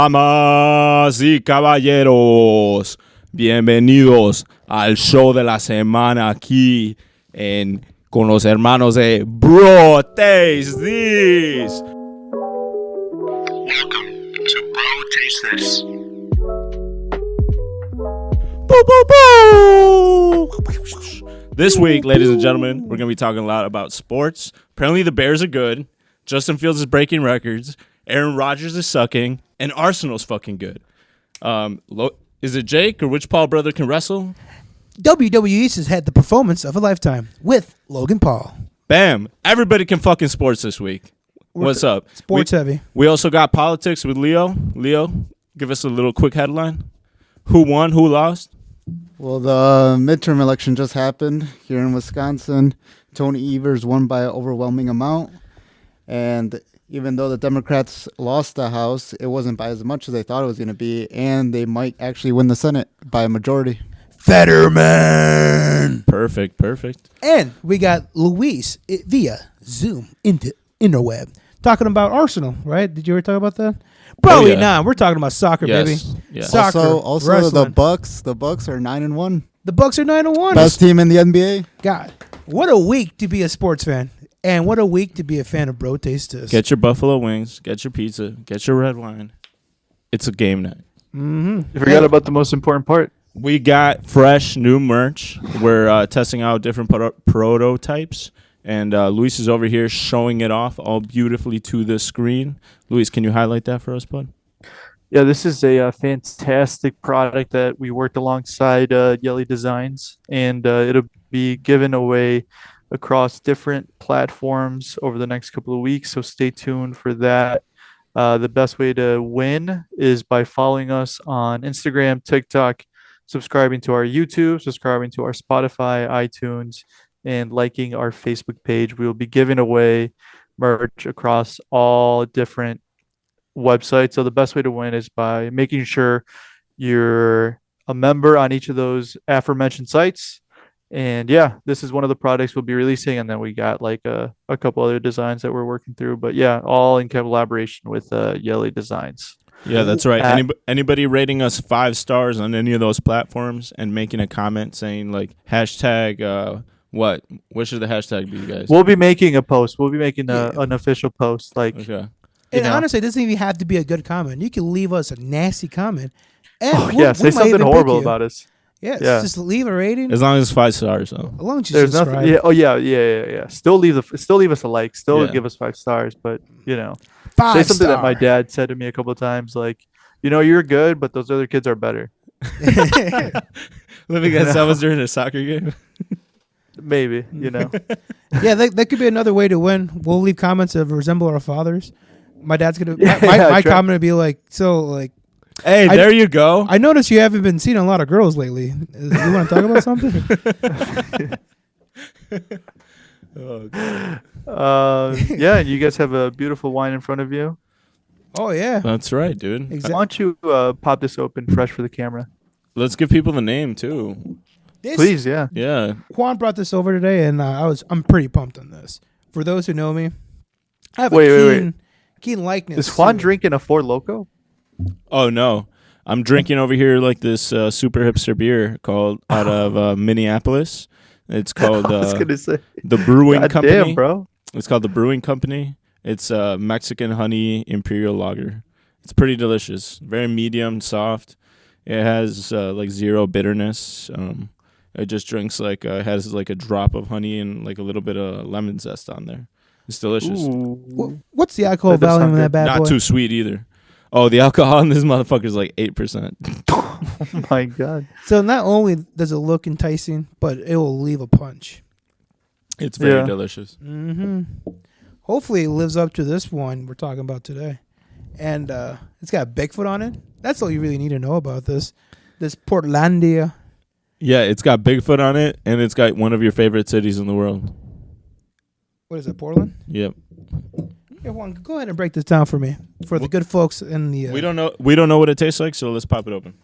Damas y caballeros, bienvenidos al show de la semana aquí con los hermanos de Bro Taste This. Welcome to Bro Taste This. Boo, boo, boo. This week, ladies and gentlemen, we're going to be talking a lot about sports. Apparently the Bears are good. Justin Fields is breaking records. Aaron Rodgers is sucking. And Arsenal's fucking good. Is it Jake or which Paul brother can wrestle? WWE has had the performance of a lifetime with Logan Paul. Bam. Everybody can fucking sports this week. What's up? Sports heavy. We also got politics with Leo. Leo, give us a little quick headline. Who won? Who lost? Well, the midterm election just happened here in Wisconsin. Tony Evers won by an overwhelming amount. And even though the Democrats lost the House, it wasn't by as much as they thought it was going to be. And they might actually win the Senate by a majority. Fetterman. Perfect. And we got Luis via Zoom into interweb talking about Arsenal, right? Did you ever talk about that? Probably not. We're talking about soccer, baby. Yes. Soccer. Also wrestling. the Bucks are 9-1. The Bucks are 9-1. Best team in the NBA. God, what a week to be a sports fan. And what a week to be a fan of Bro Taste This. Get your buffalo wings. Get your pizza. Get your red wine. It's a game night. Mm-hmm. You forgot about the most important part. We got fresh new merch. We're testing out different prototypes. And Luis is over here showing it off all beautifully to the screen. Luis, can you highlight that for us, bud? Yeah, this is a fantastic product that we worked alongside Yelly Designs, and it'll be given away across different platforms over the next couple of weeks, so stay tuned for that. The best way to win is by following us on Instagram, TikTok, subscribing to our YouTube, subscribing to our Spotify, iTunes, and liking our Facebook page. We will be giving away merch across all different websites. So the best way to win is by making sure you're a member on each of those aforementioned sites. And yeah, this is one of the products we'll be releasing. And then we got like a couple other designs that we're working through. But yeah, all in collaboration with Yelly Designs. Yeah, that's right. Anybody rating us 5 stars on any of those platforms and making a comment saying like hashtag what should the hashtag be, you guys? We'll be making a post. We'll be making an official post. Like, okay. And honestly, it doesn't even have to be a good comment. You can leave us a nasty comment. And say something horrible about us. Yes, just leave a rating. As long as it's 5 stars, though. As long as you There's subscribe. nothing. Yeah. Still leave us a like. Still give us 5 stars. But say something that my dad said to me a couple of times, like, you're good, but those other kids are better. Living at someone's during a soccer game. Maybe, Yeah, that could be another way to win. We'll leave comments that resemble our fathers. My dad's gonna. My comment would be like, hey, there you go. I noticed you haven't been seeing a lot of girls lately. You want to talk about something? Oh, God. Yeah, you guys have a beautiful wine in front of you. Oh yeah, That's right, dude. exactly. Why don't you pop this open fresh for the camera? Let's give people the name, too. Please, yeah. Yeah. Juan brought this over today, and I'm pretty pumped on this. For those who know me, I have keen likeness. Is Juan to- drinking a Four Loko? Oh, no. I'm drinking over here like this super hipster beer called out of Minneapolis. It's called I was gonna say the Brewing God Company. damn, bro. It's called the Brewing Company. It's Mexican honey imperial lager. It's pretty delicious. Very medium, soft. It has like zero bitterness. It just drinks has like a drop of honey and like a little bit of lemon zest on there. It's delicious. What's the alcohol That does volume sound in that good. bad Not boy? too sweet either. Oh, the alcohol in this motherfucker is like 8%. Oh my God. So not only does it look enticing, but it will leave a punch. It's very delicious. Mm-hmm. Hopefully, it lives up to this one we're talking about today, and it's got Bigfoot on it. That's all you really need to know about this Portlandia. Yeah, it's got Bigfoot on it, and it's got one of your favorite cities in the world. What is it, Portland? Yep. Hey, Juan, go ahead and break this down for me, for the good folks in the. We don't know what it tastes like, so let's pop it open.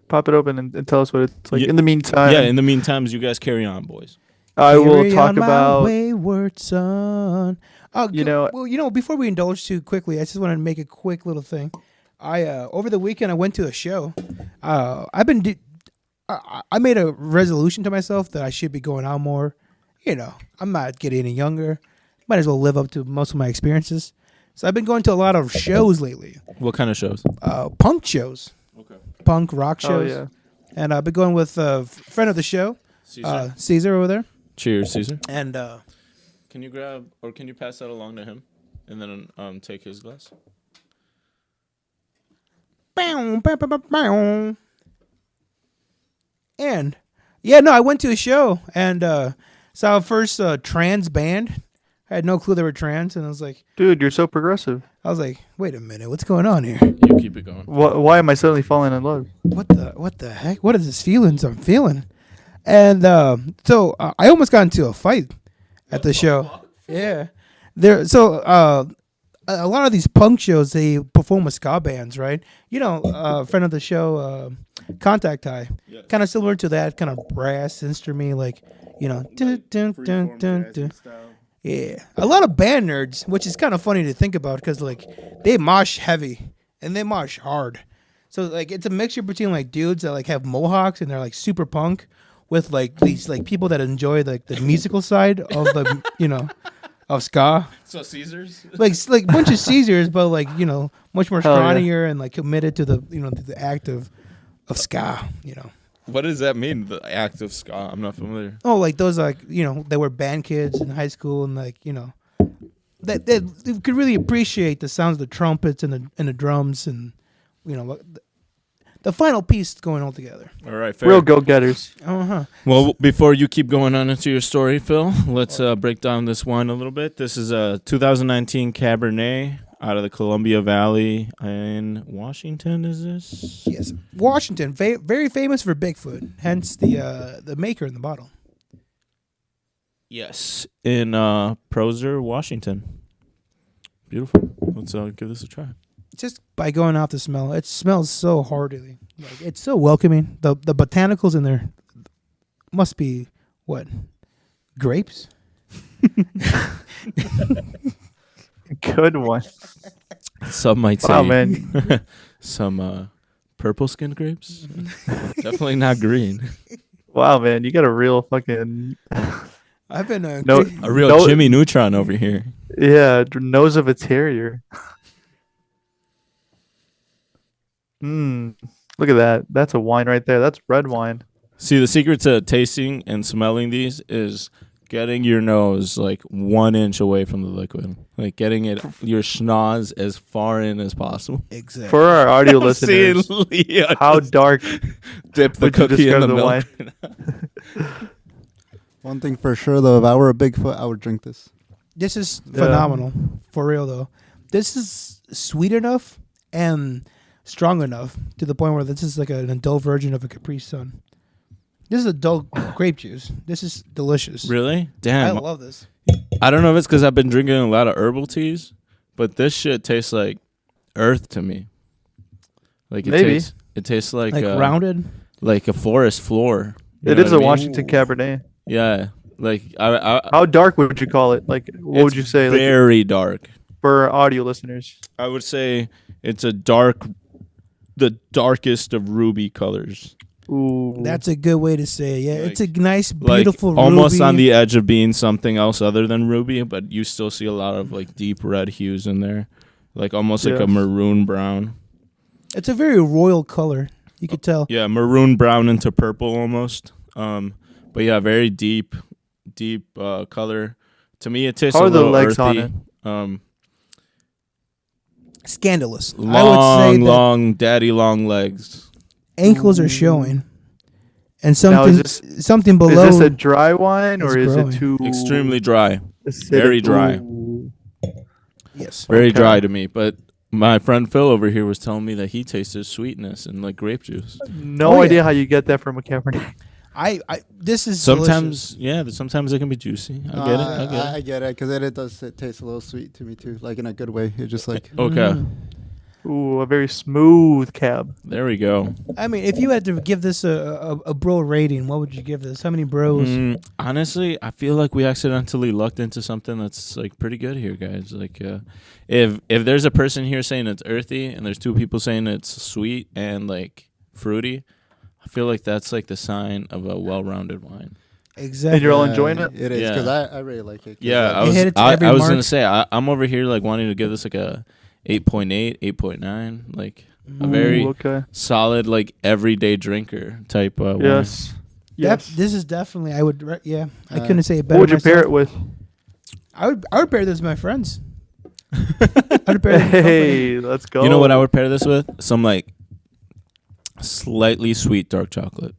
Pop it open and tell us what it's like. Yeah. In the meantime, In the meantime, you guys carry on, boys. I will Carry talk on my about. wayward son. Oh, You know- well, before we indulge too quickly, I just want to make a quick little thing. I over the weekend I went to a show. I made a resolution to myself that I should be going out more. I'm not getting any younger. Might as well live up to most of my experiences. So I've been going to a lot of shows lately. What kind of shows? Punk shows. Okay. Punk rock Oh shows. yeah. And I've been going with a friend of the show, Caesar over there. Cheers, Caesar. And Can you grab or can you pass that along to him, and then take his glass? bow, bow, bow, bow, bow. And yeah, no, I went to a show and saw a first trans band. I had no clue they were trans, and I was like, Dude, you're so progressive. wait a minute, what's going on here? You keep it going. Why am I suddenly falling in love? What the heck? What is this feelings I'm feeling? And so I almost got into a fight at the show. Yeah, a lot of these punk shows, they perform with ska bands, right? Friend of the show, Contact High, kind of similar to that kind of brass instrument, like dun, dun, dun, dun, dun. Yeah, a lot of band nerds, which is kind of funny to think about because like they mosh heavy and they mosh hard. So like it's a mixture between like dudes that like have mohawks and they're like super punk, with like these like people that enjoy like the musical side of the of ska. So Caesars. Like a bunch of Caesars, but like much more Hell yeah. scrawnier and like committed to the the act of ska. What does that mean? The act of ska? I'm not familiar. Oh, like those like they were band kids in high school and like that they could really appreciate the sounds of the trumpets and the drums and the final piece going all together. All right, fair. Real go-getters. Well, before you keep going on into your story, Phil, let's break down this wine a little bit. This is a 2019 Cabernet out of the Columbia Valley in Washington. Is this? Yes, Washington, very famous for Bigfoot. Hence the maker in the bottle. Yes, in Proser, Washington. Beautiful. Let's give this a try. Just by going off the smell, it smells so heartily. Like it's so welcoming. The botanicals in there must be what? Grapes? Good one. Some might say Wow, man. some purple skinned grapes. Definitely not green. Wow, man. You got a real fucking I've been A real Jimmy Neutron over here. nose of a terrier. Look at that. That's a wine right there. That's red wine. See, the secret to tasting and smelling these is getting your nose like 1 inch away from the liquid, like getting your schnoz as far in as possible. exactly. For our audio listeners, See, Leah how just dark dip the would you cookie in describe the the milk. wine? One thing for sure, though, if I were a Bigfoot, I would drink this. This is phenomenal, for real though. This is sweet enough and strong enough to the point where this is like an adult version of a Capri Sun. This is adult grape juice. This is delicious. Really? I Damn. love this. I don't know if it's because I've been drinking a lot of herbal teas, but this shit tastes like earth to me. Like Maybe. it tastes like rounded. like a forest floor. You It know is what a I mean? Washington Cabernet. Yeah. Like I How dark would you call it? Like, what would you say? Like, very dark. for our audio listeners. I would say it's the darkest of ruby colors. Ooh. That's a good way to say it. Yeah, Like- it's a nice, beautiful like almost ruby. on the edge of being something else other than ruby, but you still see a lot of like deep red hues in there, like almost like a Yes. maroon brown. It's a very royal color. You could tell. Yeah, maroon brown into purple almost. But yeah, very deep color. To me, it tastes How a are the little legs on earthy. it? Scandalous. I would Long, say that long, daddy long legs. ankles are showing, and Now, something is something below. Is this a dry wine or It's is growing. it too Extremely dry. acidic? very dry. Ooh. yes. Very Okay. dry to me. But my friend Phil over here was telling me that he tasted sweetness and like grape juice. No Oh, yeah. idea how you get that from a Cabernet. This is delicious. Sometimes, yeah, sometimes it can be juicy. I get it. I get it, because it does taste a little sweet to me, too, like in a good way. It's just like, Okay. Ooh, a very smooth cab. There we go. I mean, if you had to give this a bro rating, what would you give this? How many bros? Honestly, I feel like we accidentally lucked into something that's like pretty good here, guys. Like, if there's a person here saying it's earthy, and there's two people saying it's sweet and like fruity, I feel like that's like the sign of a well-rounded wine. Exactly. And you're all enjoying it? It is, Yeah. because I really like it. Yeah, It hit its I every was mark. gonna say I'm over here like wanting to give this like a 8.8, 8.9, like a very Ooh, okay. solid like everyday drinker type. Wine. Yes. Yes. This is definitely. I would. I Uh, couldn't say it better. What would you pair myself. it with? I would pair this with my friends. I'd pair this with Hey, let's go. You know what I would pair this with? Some like slightly sweet dark chocolate.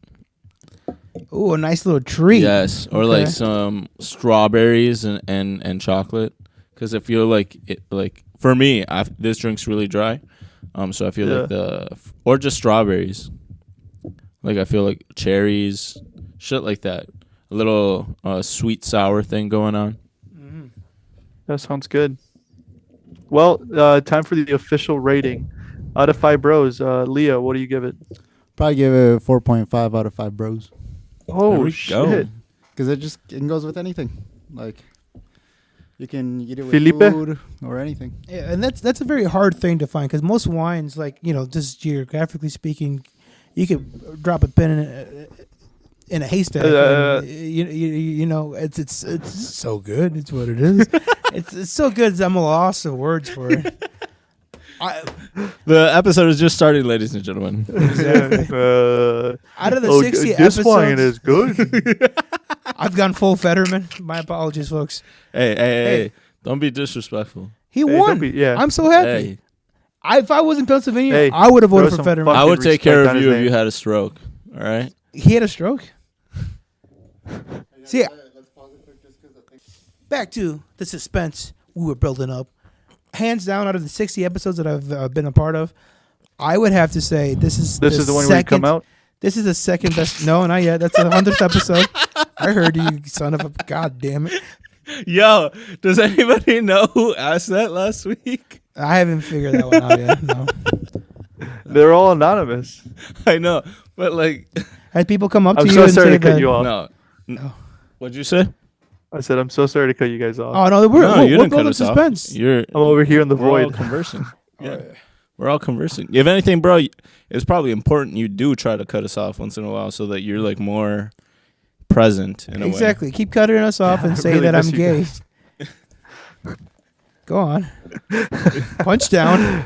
company. Ooh, a nice little treat. Yes, or Okay. like some strawberries and chocolate. Because I feel like it like for me, this drink's really dry. So I feel like or just strawberries. Like I feel like cherries, shit like that. A little sweet sour thing going on. That sounds good. Well, time for the official rating. Out of 5 bros, Leah, what do you give it? Probably give it 4.5 out of 5 bros. There Oh, we shit. go. Because it goes with anything. Like, you can eat it with Felipe? food or anything. Yeah, and that's a very hard thing to find because most wines, like just geographically speaking, you could drop a pin in a haystack. And you know, it's so good. It's what it is. it's so good. I'm lost of words for it. The episode is just starting, ladies and gentlemen. Exactly. Out of the 60 this episodes, wine is good. I've gone full Fetterman. My apologies, folks. Hey, don't be disrespectful. He Hey, won. don't be- yeah. I'm so happy. Hey, If I was in Pennsylvania, Hey, I would have voted throw for some Fetterman. I fucking would take care respect of on you his if you name. had a stroke. All right. He had a stroke. See, back to the suspense we were building up. Hands down, out of the 60 episodes that I've been a part of, I would have to say this is This is the one where you come out? This is the second best. No, not yet. That's the 100th episode. I heard you, son of a. God damn it! Yo, does anybody know who asked that last week? I haven't figured that one out yet. No. They're all anonymous. I know, but like, Had people come up I'm to you so and sorry say to cut that? you off. no. What'd you say? I said, I'm so sorry to cut you guys off. Oh no, No, we're you didn't cut building us off. suspense. You're I'm over here in the we're all void. conversing. Yeah, we're all conversing. If anything, bro, it's probably important you do try to cut us off once in a while so that you're like more present in a way. Exactly. Keep cutting us off and I say really that I'm miss you gay. guys. Go on. Punch down.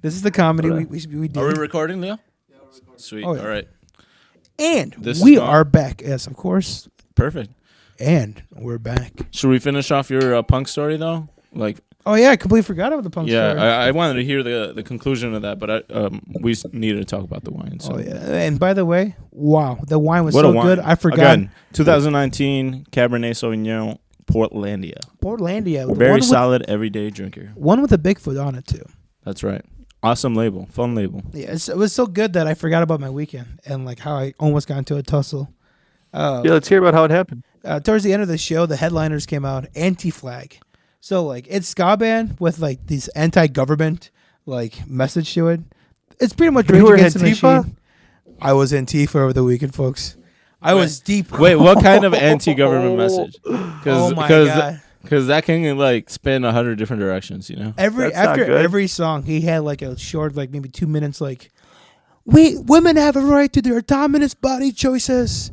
This is the comedy we did. Are we recording, Leo? Yeah, we're recording. Sweet. Oh, yeah. All right. And This is we gone. are back. Yes, of course. Perfect. And we're back. Should we finish off your punk story though? Like, Oh yeah, I completely forgot about the punk yeah, story. I wanted to hear the conclusion of that, but we needed to talk about the wine. So. Oh yeah. And by the way, wow, the wine was What so a wine. good. I forgot. Again, 2019 Cabernet Sauvignon Portlandia. Portlandia. the Very one with- solid everyday drinker. One with a Bigfoot on it too. That's right. Awesome label. Fun label. Yeah, it was so good that I forgot about my weekend and like how I almost got into a tussle. Yeah, let's hear about how it happened. Towards the end of the show, the headliners came out anti-flag. So like it's ska band with like these anti-government like message to it. It's pretty much You Rage were Against the Antifa? Machine. I was Antifa over the weekend, folks. I was deep. Wait, what kind of anti-government message? Oh my god! Because that can like spin 100 different directions, you know. Every That's not after good. every song, he had like a short, like maybe 2 minutes, like women have a right to their autonomous body choices.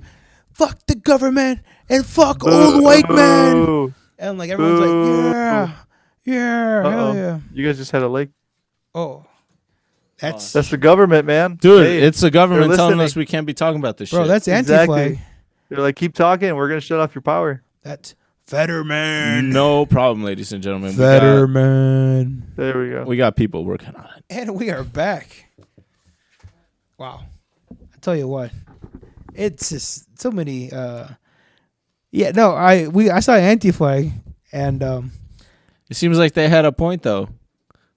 Fuck the government and fuck old white men. Boo. And like everyone's like, yeah, hell Uh-oh. yeah. You guys just had a leg. Oh, that's That's the government, man. Dude, Hey, it's the government they're telling us listening. we can't be talking about this bro. shit. That's anti-flag. Exactly. They're like, keep talking. We're gonna shut off your power. That's Fetterman. no problem, ladies and gentlemen. Fetterman. There we go. We got people working on it. And we are back. Wow. I tell you what. It's just so many yeah, no, I saw anti-flag and It seems like they had a point though.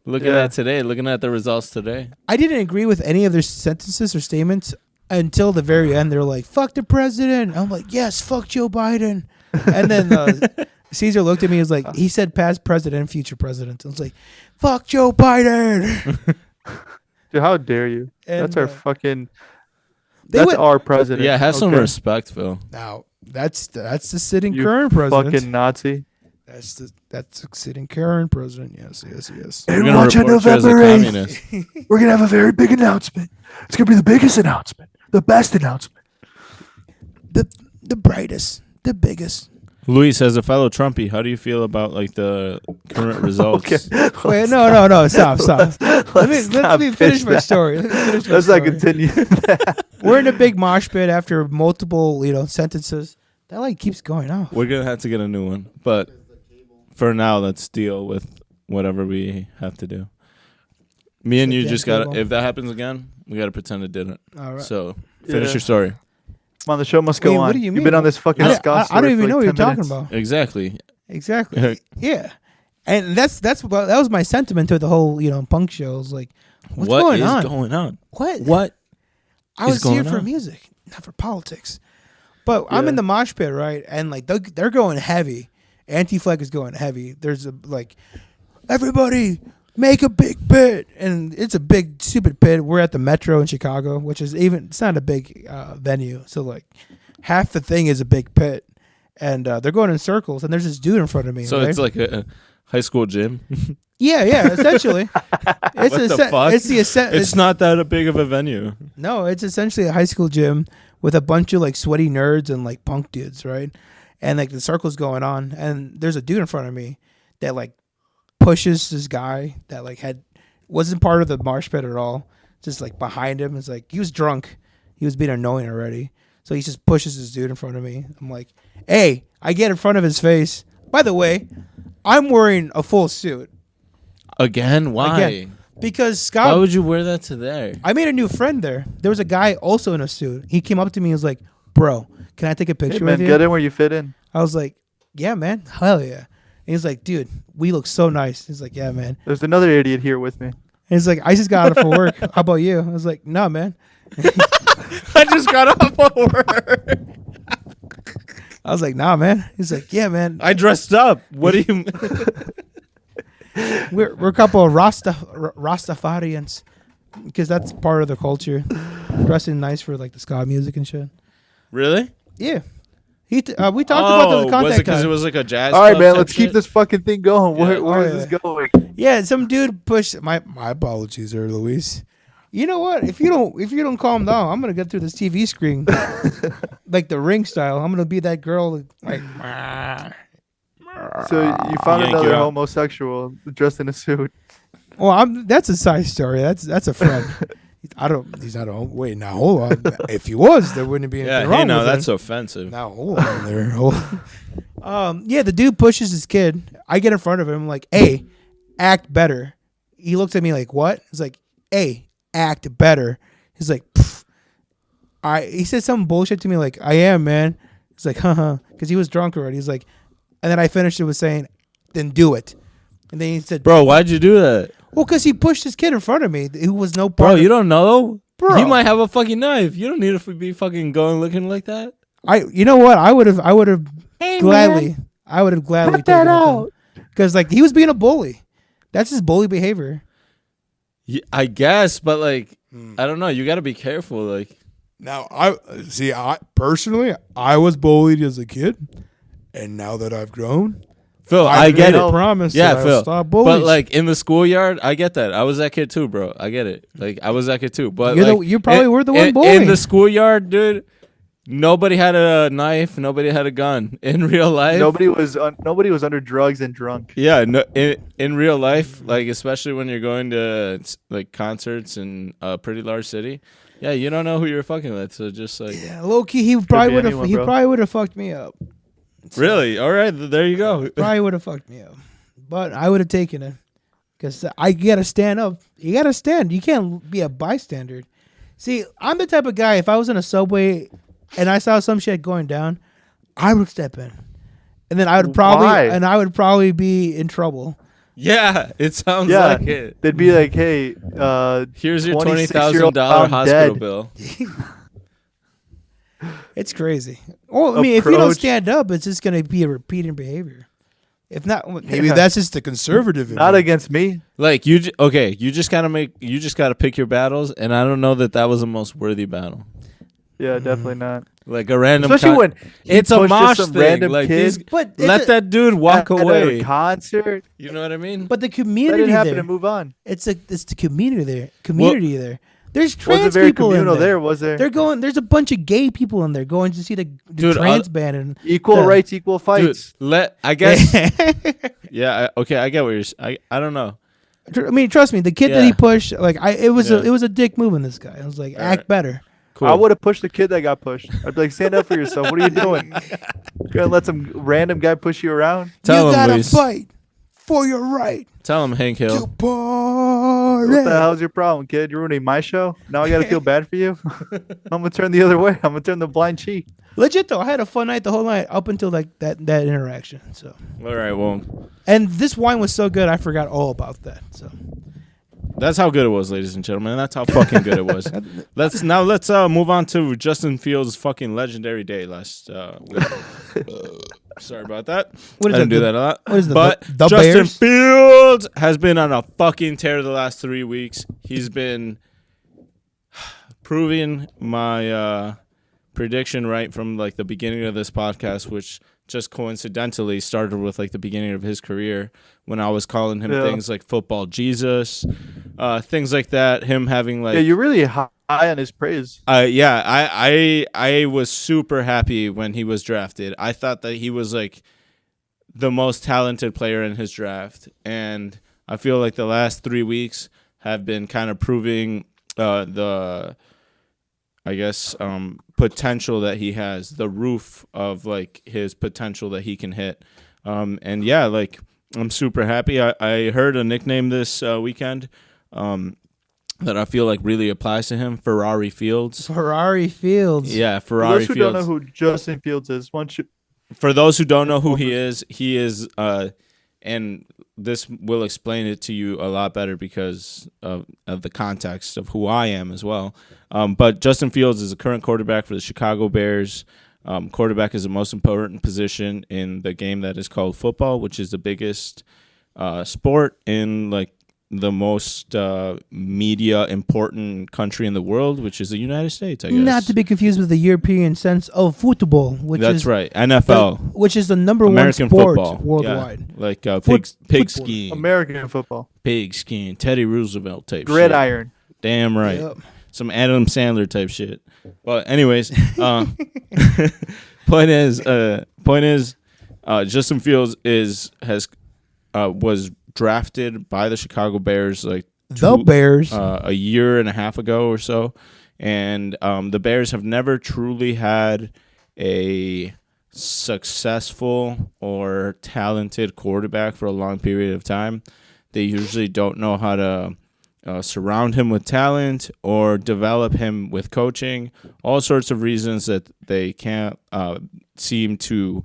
Looking Yeah. at today, looking at the results today. I didn't agree with any of their sentences or statements until the very end. They're like, fuck the president. I'm like, yes, fuck Joe Biden. And then Caesar looked at me and was like, he said past president, future president. I was like, fuck Joe Biden. Dude, how dare you? And, That's our fucking. they That's went- our president. Yeah, have some okay? respect, Phil. Now that's the sitting You current president. fucking Nazi. That's the sitting current president. Yes. We're And gonna watch on report you as a November 8th. communist. We're gonna have a very big announcement. It's gonna be the biggest announcement, the best announcement. The brightest, the biggest. Luis, as a fellow Trumpy, how do you feel about like the current results? Okay. Wait, no, stop. Let me not finish finish my that. story. Let's not story. continue. We're in a big mosh pit after multiple, sentences. That like keeps going off. We're gonna have to get a new one, but for now, let's deal with whatever we have to do. Me and you Damn just gotta. cable. If that happens again, we gotta pretend it didn't. All right. So finish Yeah. your story. Come on, the show must go Wait, on. what do you You've mean? been on this fucking I, Scott I don't story even for know like what you're 10 talking minutes. about. Exactly. Exactly. Yeah. And that was my sentiment to the whole, punk shows. Like, what's What going is on? going on? What? What? I is was here going for on? music, not for politics. But I'm Yeah. in the mosh pit, right? And like they're going heavy. Anti-Flag is going heavy. There's a like, everybody make a big pit, and it's a big stupid pit. We're at the Metro in Chicago, which is it's not a big venue. So like, half the thing is a big pit, and they're going in circles. And there's this dude in front of me. So right? it's like a high school gym. yeah, essentially. It's What the fuck? It's Not that big of a venue. No, it's essentially a high school gym with a bunch of like sweaty nerds and like punk dudes, right? And like the circle's going on, and there's a dude in front of me that like pushes this guy that like wasn't part of the marsh pit at all. Just like behind him, it's like he was drunk, he was being annoying already, so he just pushes this dude in front of me. I'm like, hey, I get in front of his face. By the way, I'm wearing a full suit Again? Why? Again. because Why Scott. would you wear that to there? I made a new friend there. There was a guy also in a suit. He came up to me and was like, bro, can I take a Hey, picture man, with you? get in where you fit in. I was like, yeah, man. Hell yeah. And he's like, dude, we look so nice. He's like, yeah, man. There's another idiot here with me. And he's like, I just got out of work. How about you? I was like, no, man. I just got off of work. I was like, nah, man. He's like, yeah, man. I dressed up. What do you? We're a couple of Rastafarians because that's part of the culture. Dressing nice for like the ska music and shit. Really? Yeah. We talked about the was it contact because it time. was like a jazz? All right, club man, type let's keep shit? this fucking thing going. Yeah. Where is Oh, this going? Yeah, some dude pushed my apologies there, Luis. You know what? If you don't calm down, I'm gonna get through this TV screen like the Ring style. I'm gonna be that girl like. So you found Yank another you out. homosexual dressed in a suit. Well, that's a side story. That's a friend. He's not a home. Wait, now hold on. If he was, there wouldn't be anything Yeah. wrong Hey, now with that's it. offensive. Now hold on there. Yeah, the dude pushes his kid. I get in front of him. I'm like, hey, act better. He looks at me like, what? He's like, hey, act better. He's like, pff. He said some bullshit to me like, I am, man. He's like, haha, because he was drunk already. He's like, and then I finished it with saying, then do it. And then he said, Bro, why'd you do that? well, because he pushed his kid in front of me who was no part Bro, of you don't know. Bro. He might have a fucking knife. You don't need to be fucking going looking like that. You know what? I would have gladly taken that out because like he was being a bully. That's his bully behavior. Yeah, I guess, but like, I don't know. You got to be careful. Like, Now I personally was bullied as a kid, and now that I've grown, Phil, I get it. Promise. Yeah, that I'll Phil. stop bullies. But like in the schoolyard, I get that. I was that kid too, bro. I get it. Like I was that kid too. But you probably were the one in bullying. the schoolyard, dude. Nobody had a knife. Nobody had a gun in real life. Nobody was under drugs and drunk. Yeah, no, in real life, like especially when you're going to like concerts in a pretty large city, yeah, you don't know who you're fucking with. So just like, yeah, low key, he probably be would have. anyone, He bro. probably would have fucked me up. really, all right, there you go. Probably would have fucked me up, but I would have taken it because I gotta stand up. You gotta stand. You can't be a bystander. See, I'm the type of guy. If I was in a subway and I saw some shit going down, I would step in, and then I would probably be in trouble. Yeah, it sounds Yeah, like it. they'd be like, "Hey, Here's your 26-year-old $20,000 found hospital dead. bill. It's crazy. Well, I mean, if you don't Approach. stand up, it's just gonna be a repeating behavior. If not, maybe that's just the conservative. In Not me. against me. Like you just gotta pick your battles, and I don't know that was the most worthy battle. Yeah, definitely not. Like a random, Especially when he it's a pushed mosh some thing. random Like kid these, But let that dude walk at away. a concert. You know what I mean? But the Let community it happen there. and move on. It's the community there. Community there. There's trans Wasn't very people in communal there. there, was there? They're going. There's a bunch of gay people in there going to see the Dude, trans band and Equal the- rights, equal Dude, fights. I guess. Yeah. Okay. I get what you're. I don't know. I mean, trust me, the kid that Yeah. he pushed, like it was Yeah. it was a dick move in this guy. I was like, All act right. better. Cool. I would have pushed the kid that got pushed. I'd be like, stand up for yourself. What are you doing? You're gonna let some random guy push you around? Tell you him, gotta Luis. fight for your right Tell him, Hank to Hill. party. What the hell's your problem, kid? You're ruining my show. Now I gotta feel bad for you. I'm gonna turn the other way. I'm gonna turn the blind cheek. Legit though, I had a fun night the whole night up until like that interaction. So, All right. Well, and this wine was so good, I forgot all about that. So, that's how good it was, ladies and gentlemen. That's how fucking good it was. Let's move on to Justin Fields' fucking legendary day last week. Sorry about that. What is I didn't that, do the- that a lot. what is the- but the Justin Bears? Fields has been on a fucking tear the last 3 weeks. He's been proving my prediction right from like the beginning of this podcast, which just coincidentally started with like the beginning of his career when I was calling him Yeah. things like football Jesus, things like that. Him having like Yeah, you're really high on his praise. I was super happy when he was drafted. I thought that he was like the most talented player in his draft, and I feel like the last 3 weeks have been kind of proving the potential that he has, the roof of like his potential that he can hit. And yeah, like I'm super happy. I heard a nickname this weekend that I feel like really applies to him, Ferrari Fields. Ferrari Fields. Yeah, For Ferrari those who Fields. don't know who Justin Fields is, why don't you? For those who don't know who he is, and this will explain it to you a lot better because of the context of who I am as well. But Justin Fields is a current quarterback for the Chicago Bears. Quarterback is the most important position in the game that is called football, which is the biggest sport in like the most media important country in the world, which is the United States, I guess. Not to be confused with the European sense of football, which That's is right. NFL. which is the number American one sport football. worldwide. Yeah. Like pig football. skiing. American football, Pig skiing. Teddy Roosevelt type shit. gridiron. Damn right. Yep. Some Adam Sandler type shit. But anyways, point is, Justin Fields was drafted by the Chicago Bears like The Bears. a year and a half ago or so, and the Bears have never truly had a successful or talented quarterback for a long period of time. They usually don't know how to surround him with talent or develop him with coaching. All sorts of reasons that they can't seem to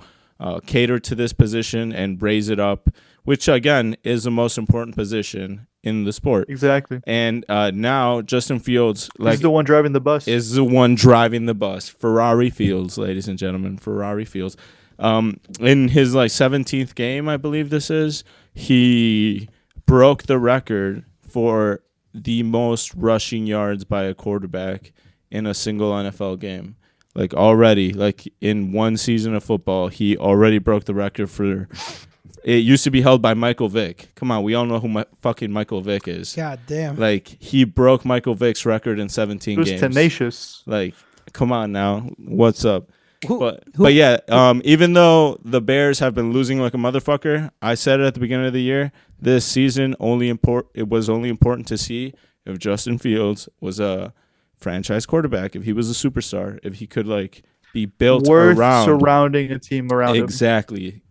cater to this position and raise it up, which again is the most important position in the sport. Exactly. And now Justin Fields He's the one driving the bus. is the one driving the bus. Ferrari Fields, ladies and gentlemen, Ferrari Fields. In his like 17th game, I believe this is, he broke the record for the most rushing yards by a quarterback in a single NFL game. Like already, like in one season of football, he already broke the record for. It used to be held by Michael Vick. Come on, we all know who fucking Michael Vick is. God damn. Like he broke Michael Vick's record in 17 He was games. tenacious. Like, come on now, what's up? Who- But who- but yeah, even though the Bears have been losing like a motherfucker, I said it at the beginning of the year. This season it was only important to see if Justin Fields was a franchise quarterback, if he was a superstar, if he could like be built Worth around surrounding a team around him. exactly.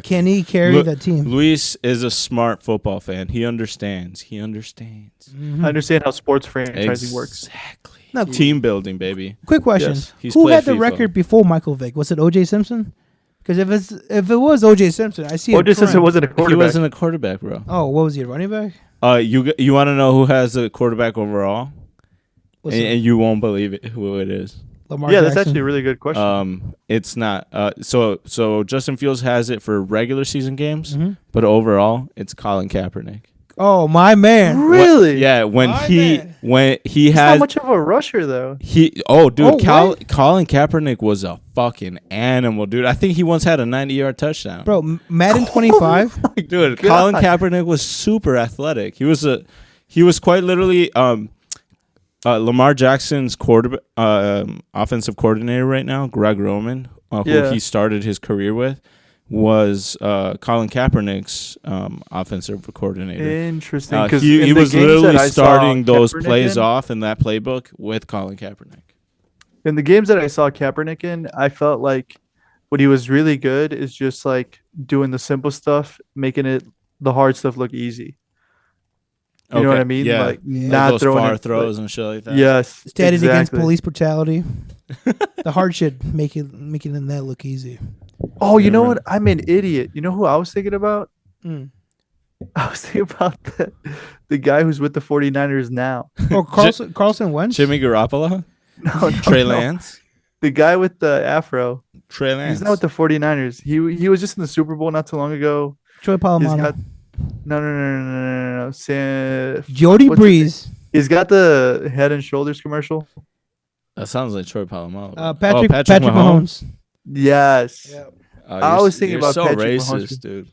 Can he carry Lu- that team? Luis is a smart football fan. He understands. I understand how sports franchising works. Exactly. Now, Team building, baby. quick question: Yes. He's who played had the FIFA. record before Michael Vick? Was it O.J. Simpson? Because if it was O.J. Simpson, I see. O.J. Simpson wasn't a He quarterback. wasn't a quarterback, bro. Oh, what was he? A running back? You want to know who has the quarterback overall? What's And it? you won't believe it who it is. Lamar Yeah, that's Jackson? actually a really good question. It's not. So Justin Fields has it for regular season games, Mhm. but overall, it's Colin Kaepernick. Oh, my man. Really? Yeah, when My he man. He's not has much of a rusher though. dude, Oh, Colin Kaepernick was a fucking animal, dude. I think he once had a 90-yard touchdown. Bro, Madden 25. Dude, God. Colin Kaepernick was super athletic. He was quite literally Lamar Jackson's offensive coordinator right now, Greg Roman, who Yeah. he started his career with, was Colin Kaepernick's offensive coordinator. Interesting. 'Cause He in the was games literally that I saw starting those Kaepernick plays in- off in that playbook with Colin Kaepernick. In the games that I saw Kaepernick in, I felt like what he was really good is just like doing the simple stuff, making the hard stuff look easy. You know what I mean? Yeah. Like Yeah. not those throwing far it, throws and shit like that. Yes. Standing against exactly. police brutality. The hard shit making that look easy. Oh, you know Yeah, what? I'm an idiot. You know who I was thinking about? Mm. I was thinking about the guy who's with the 49ers now. Oh, Carlson Wentz? Jimmy Garoppolo, No, Trey no. Lance, The guy with the afro. Trey Lance. He's not with the 49ers. He was just in the Super Bowl not too long ago. Troy He's Polamalu. got no. Jody what's his Breeze. He's got the Head and Shoulders commercial. That sounds like Troy Polamalu. Patrick Mahomes. Yes. I was thinking you're about so Patrick racist, Mahomes. dude.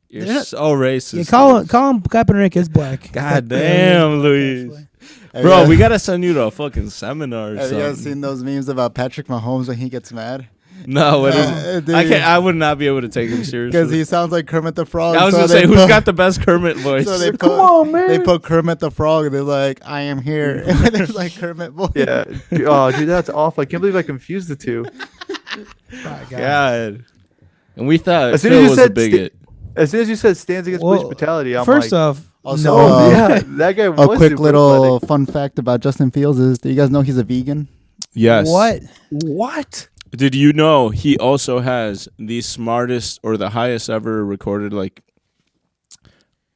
You're They're not- so racist. Yeah, Colin Kaepernick is black. God But, damn, he's black, Luis. actually. Bro, we gotta send you to a fucking seminar or Have you guys something. seen those memes about Patrick Mahomes when he gets mad? No, what is dude. I can't. I would not be able to take him Because seriously. he sounds like Kermit the Frog. I was so gonna they say, who's put- got the best Kermit voice? So they put, Come on, man. They put Kermit the Frog, and they're like, "I am here." And there's like Kermit voice. Yeah. Oh, dude, that's awful. I can't believe I confused the two. My God. God. And we thought As soon Phill as you was a said bigot. As soon as you said stands against Well, police brutality, I'm First like, off, Also, no. yeah, that guy was A quick super little athletic. fun fact about Justin Fields is: do you guys know he's a vegan? Yes. What? Did you know he also has the smartest or the highest ever recorded, like,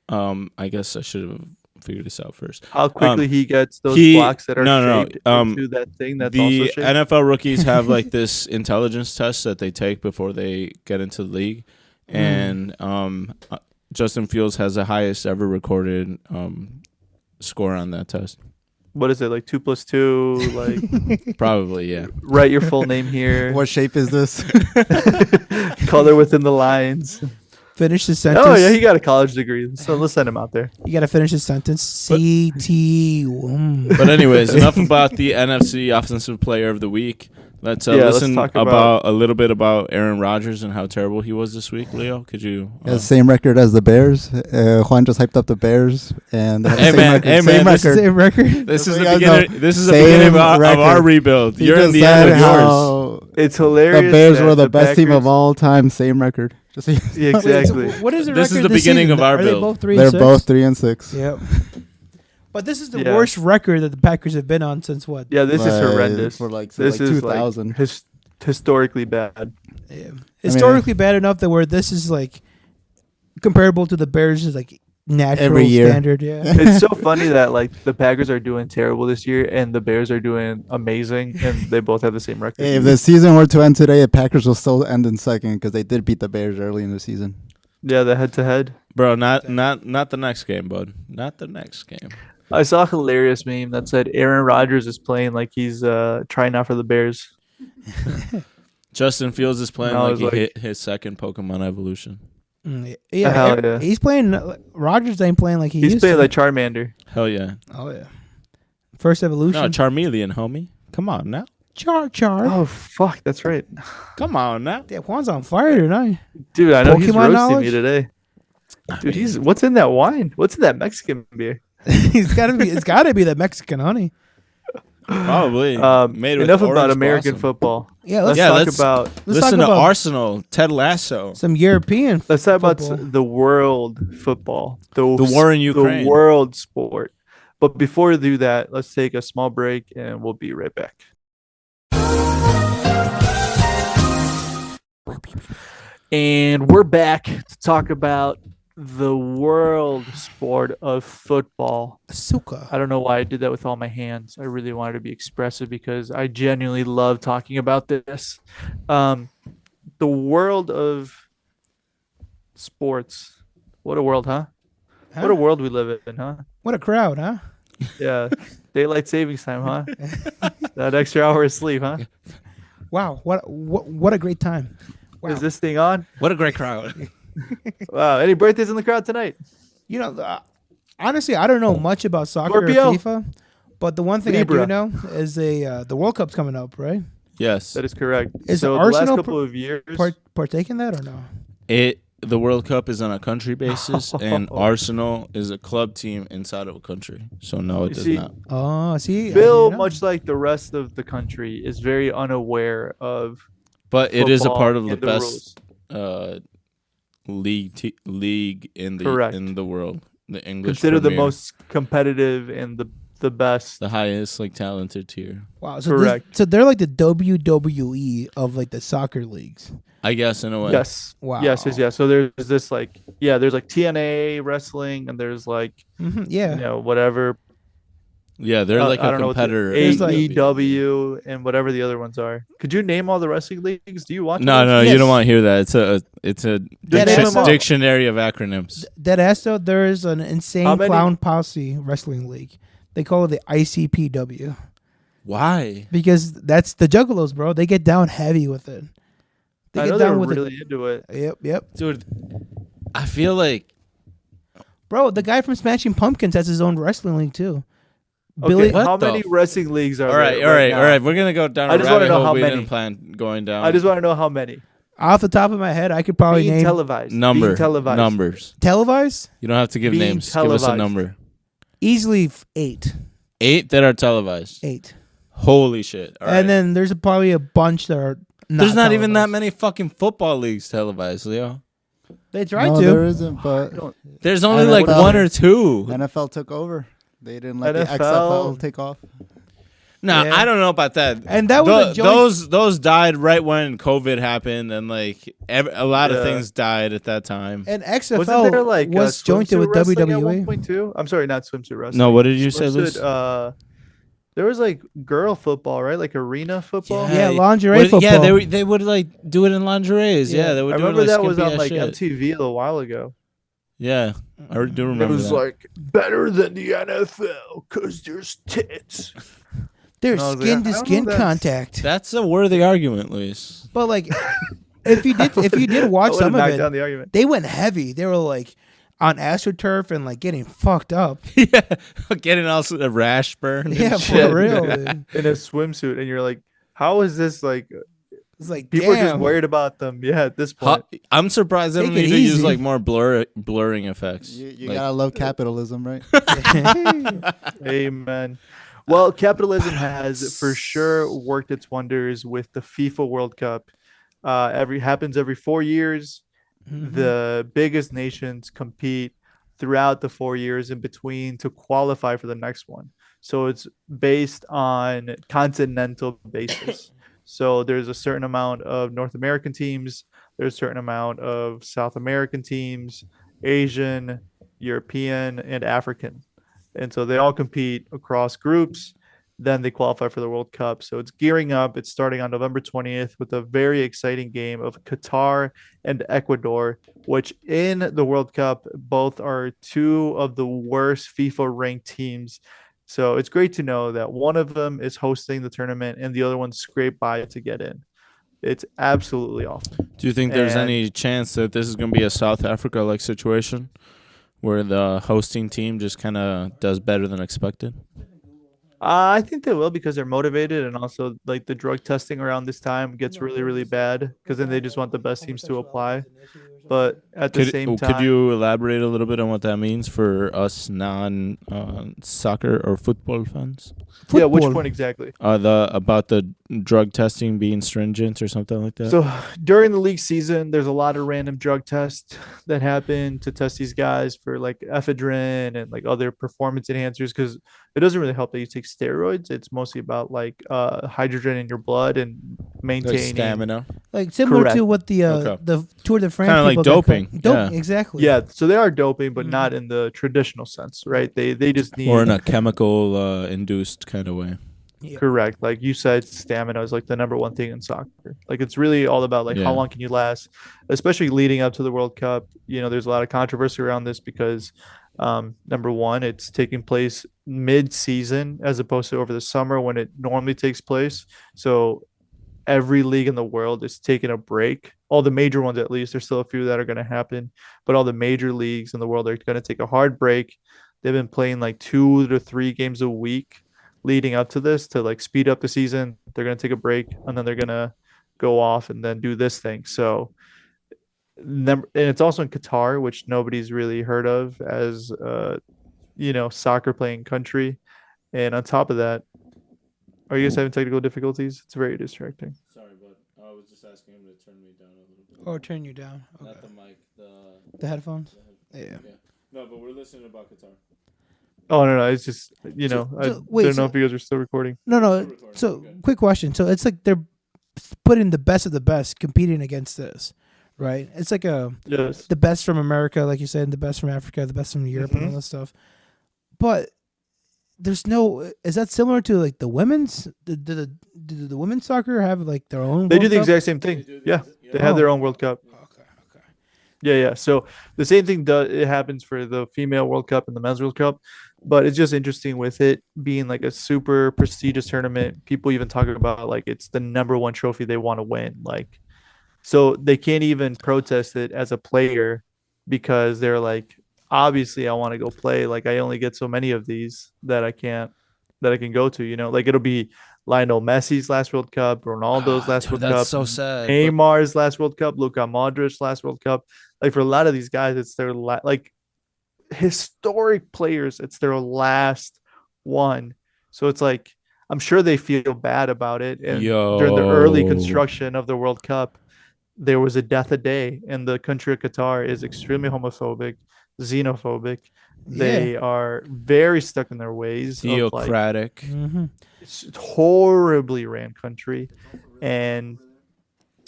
I guess I should have figured this out first. How quickly he gets those he- blocks that are no, shaped no, into that thing that's also The shaped. NFL rookies have like this intelligence test that they take before they get into the league, and Justin Fields has the highest ever recorded score on that test. What is it, like 2 + 2? Like, Probably, yeah. write your full name here. What shape is this? Color within the lines. Finish the sentence. Oh yeah, he got a college degree, so let's send him out there. You got to finish the sentence. CT. But anyways, enough about the NFC Offensive Player of the Week. Let's Yeah, let's listen talk about a little bit about Aaron Rodgers and how terrible he was this week. Leo, could you? He has the same record as the Bears. Juan just hyped up the Bears, and they have the Hey, same man, record. hey, Same man, record. Same record. This is You the guys beginning. know, This is the same beginning of our record. rebuild. He You're in just the end said of yours. how It's hilarious. the Bears that were the best team of Packers- all time. Same record. Just so you Yeah, know. exactly. What is the This is record the this beginning season? of our Are they build. both 3 They're and 6? both 3-6. Yep. But this is the Yeah. worst record that the Packers have been on since what? Yeah, this is Like, horrendous. For like, This like is 2000. like historically bad. Yeah. Historically bad enough that where this is like comparable to the Bears' like natural Every year. standard. Yeah. It's so funny that like the Packers are doing terrible this year and the Bears are doing amazing, and they both have the same record. Hey, if the season were to end today, the Packers will still end in second because they did beat the Bears early in the season. Yeah, the head-to-head. Bro, not the next game, bud. Not the next game. I saw a hilarious meme that said Aaron Rodgers is playing like he's trying out for the Bears. Justin Fields is playing No, like it's he like- hit his second Pokemon evolution. Yeah. Hell yeah. He's playing. Rodgers ain't playing like he He's used playing to. like Charmander. Hell yeah. Oh yeah. First evolution. No, Charmeleon, homie. Come on now. Char. Oh fuck, that's right, Come on now. Yeah, Juan's on fire tonight. dude. I know he's Pokemon roasting knowledge? me today. Dude, he's what's in that wine? What's in that Mexican beer? He's gotta be. It's gotta be the Mexican honey. Probably. Made with Enough about orange American blossom. football. Yeah. Let's Let's, talk let's- about let's talk Listen to about Arsenal, Ted Lasso. some European. let's talk about football. the world football. The war in Ukraine. The world sport. But before we do that, let's take a small break and we'll be right back. And we're back to talk about the world sport of football. Suka. I don't know why I did that with all my hands. I really wanted to be expressive because I genuinely love talking about this. The world of sports. What a world, huh? What a world we live in, huh? What a crowd, huh? Yeah. Daylight savings time, huh? That extra hour of sleep, huh? Wow, what a great time. Wow. Is this thing on? What a great crowd. Wow. Any birthdays in the crowd tonight? You know, honestly, I don't know much about soccer Scorpio. or FIFA, but the one thing I Libra. do know is the World Cup's coming up, right? Yes. That is correct. Is so the Arsenal last couple of years, Partake in that or no? The World Cup is on a country basis, and Arsenal is a club team inside of a country. So no, it You does see, not. Oh, see, I Phill, didn't know. much like the rest of the country, is very unaware of But it is a football part of the and best rules. league in Correct. the world. The English Considered the Premier, most competitive and the best. the highest talented tier. Wow, so Correct. so they're like the WWE of like the soccer leagues. I guess in a way. Yes. Wow. Yes. So there's this there's like TNA wrestling, and there's like Yeah. whatever. Yeah, they're like I a don't know what competitor. the There's like- AEW and whatever the other ones are. Could you name all the wrestling leagues? Do you watch? No, those? you Yes. don't want to hear that. It's a That is- dictionary of acronyms. Dead ass though, there is an insane How many- clown posse wrestling league. They call it the ICPW Why? because that's the Juggalos, bro. They get down heavy with it. They I get know they're down with really into it. it. Yep. Dude, I feel like Bro, the guy from Smashing Pumpkins has his own wrestling league too. Okay, Billy, What how the many wrestling leagues are all right, there all right. We're gonna go down I a just wanna rabbit know hole how we many. didn't plan going down. I just want to know how many. off the top of my head, I could probably Being name televised. number Being televised. numbers. televised You don't have to give Being names. Give us a televised. number. easily 8. 8 that are televised. 8. Holy shit! All right. And then there's probably a bunch that are not there's not even that televised. many fucking football leagues televised, Leo. They tried No, to. there isn't, but There's only NFL like 1 or 2. NFL took over. They didn't let the NFL. XFL take off. No, Yeah. I don't know about that. And that was a joint- those died right when COVID happened, and like a lot of Yeah. things died at that time. And Wasn't XFL there like was jointed with swimsuit wrestling at WWE. 1.2? I'm sorry, not swimsuit wrestling. No, what did you say, Luis? Swimsuit, there was like girl football, right? Like arena football. Yeah, lingerie Yeah, football. they would like do it in lingeries. Yeah, they would I do remember it like that was skimpy on ass like shit. MTV a little while ago. Yeah, I do It remember was that. like better than the NFL because there's tits. There's And I was like, skin I to don't skin know, that's- contact. That's a worthy argument, Luis. But like, if you did watch some of down it, the argument. they went heavy. They were like on AstroTurf and like getting fucked up. Yeah, getting also a rash burn. and Yeah, shit. for real. Dude. In a swimsuit, and you're like, how is this like? It's like People are just damn. worried about them. Yeah, at this Ho- point. I'm surprised they don't Take it need to use easy. like more blurring effects. You Like- gotta love capitalism, right? Amen. Well, capitalism has for sure worked its wonders with the FIFA World Cup. Happens every 4 years. Mm-hmm. The biggest nations compete throughout the 4 years in between to qualify for the next one. So it's based on continental basis. So there's a certain amount of North American teams, there's a certain amount of South American teams, Asian, European, and African. And so they all compete across groups. Then they qualify for the World Cup. So it's gearing up. It's starting on November 20th with a very exciting game of Qatar and Ecuador, which in the World Cup, both are two of the worst FIFA ranked teams. So it's great to know that one of them is hosting the tournament and the other one scraped by to get in. It's absolutely awful. Do you think there's And- any chance that this is going to be a South Africa like situation where the hosting team just kind of does better than expected? I think they will because they're motivated, and also like the drug testing around this time gets really, really bad because then they just want the best teams to apply. But at the same time, Could you elaborate a little bit on what that means for us soccer or football fans? yeah, which Football. one exactly? About the drug testing being stringent or something like that? So during the league season, there's a lot of random drug tests that happen to test these guys for like ephedrine and like other performance enhancers because it doesn't really help that you take steroids. It's mostly about like hydrogen in your blood and Like maintaining stamina. Like similar Correct. to what the Okay. the Tour de France Kind of like people doping, Dope, yeah. exactly. Yeah, so they are doping, but Mhm. not in the traditional sense, right? They just need or in a chemical induced kind of way. Yeah. correct. Like you said, stamina is like the number one thing in soccer. Like it's really all about like Yeah. how long can you last, especially leading up to the World Cup. You know, there's a lot of controversy around this because number one, it's taking place mid-season as opposed to over the summer when it normally takes place. So every league in the world is taking a break. All the major ones, at least, there's still a few that are going to happen, but all the major leagues in the world are going to take a hard break. They've been playing like 2 to 3 games a week leading up to this to like speed up the season. They're going to take a break and then they're going to go off and then do this thing. So, and it's also in Qatar, which nobody's really heard of as, soccer playing country. And on top of that, are you guys having technical difficulties? It's very distracting. Sorry, but I was just asking him to turn me down a little bit. Or turn you down. Okay. Not the mic, The headphones. Yeah. No, but we're listening about Qatar. Oh no, it's just I wait, don't know if you guys are still recording. No. So, quick question. So it's like they're putting the best of the best competing against this, right? It's like Yes. the best from America, like you said, the best from Africa, the best from Europe, and all that stuff. But there's no. Is that similar to like the women's? Do the women's soccer have like their own? They World do the Cup? exact same thing. Yeah, they have their own World Cup. Okay. Yeah. So the same thing it happens for the female World Cup and the men's World Cup, but it's just interesting with it being like a super prestigious tournament. People even talk about like it's the number one trophy they want to win. Like, so they can't even protest it as a player because they're like, obviously I want to go play. Like I only get so many of these that I can go to. You know, like it'll be Lionel Messi's last World Cup, Ronaldo's last World Cup, That's so sad. Neymar's last World Cup, Luka Modric's last World Cup. Like for a lot of these guys, it's their like historic players. It's their last one. So it's like I'm sure they feel bad about it. And during the early construction of the World Cup, there was a death a day, and the country of Qatar is extremely homophobic, xenophobic. They are very stuck in their ways. Theocratic. It's a horribly ran country, and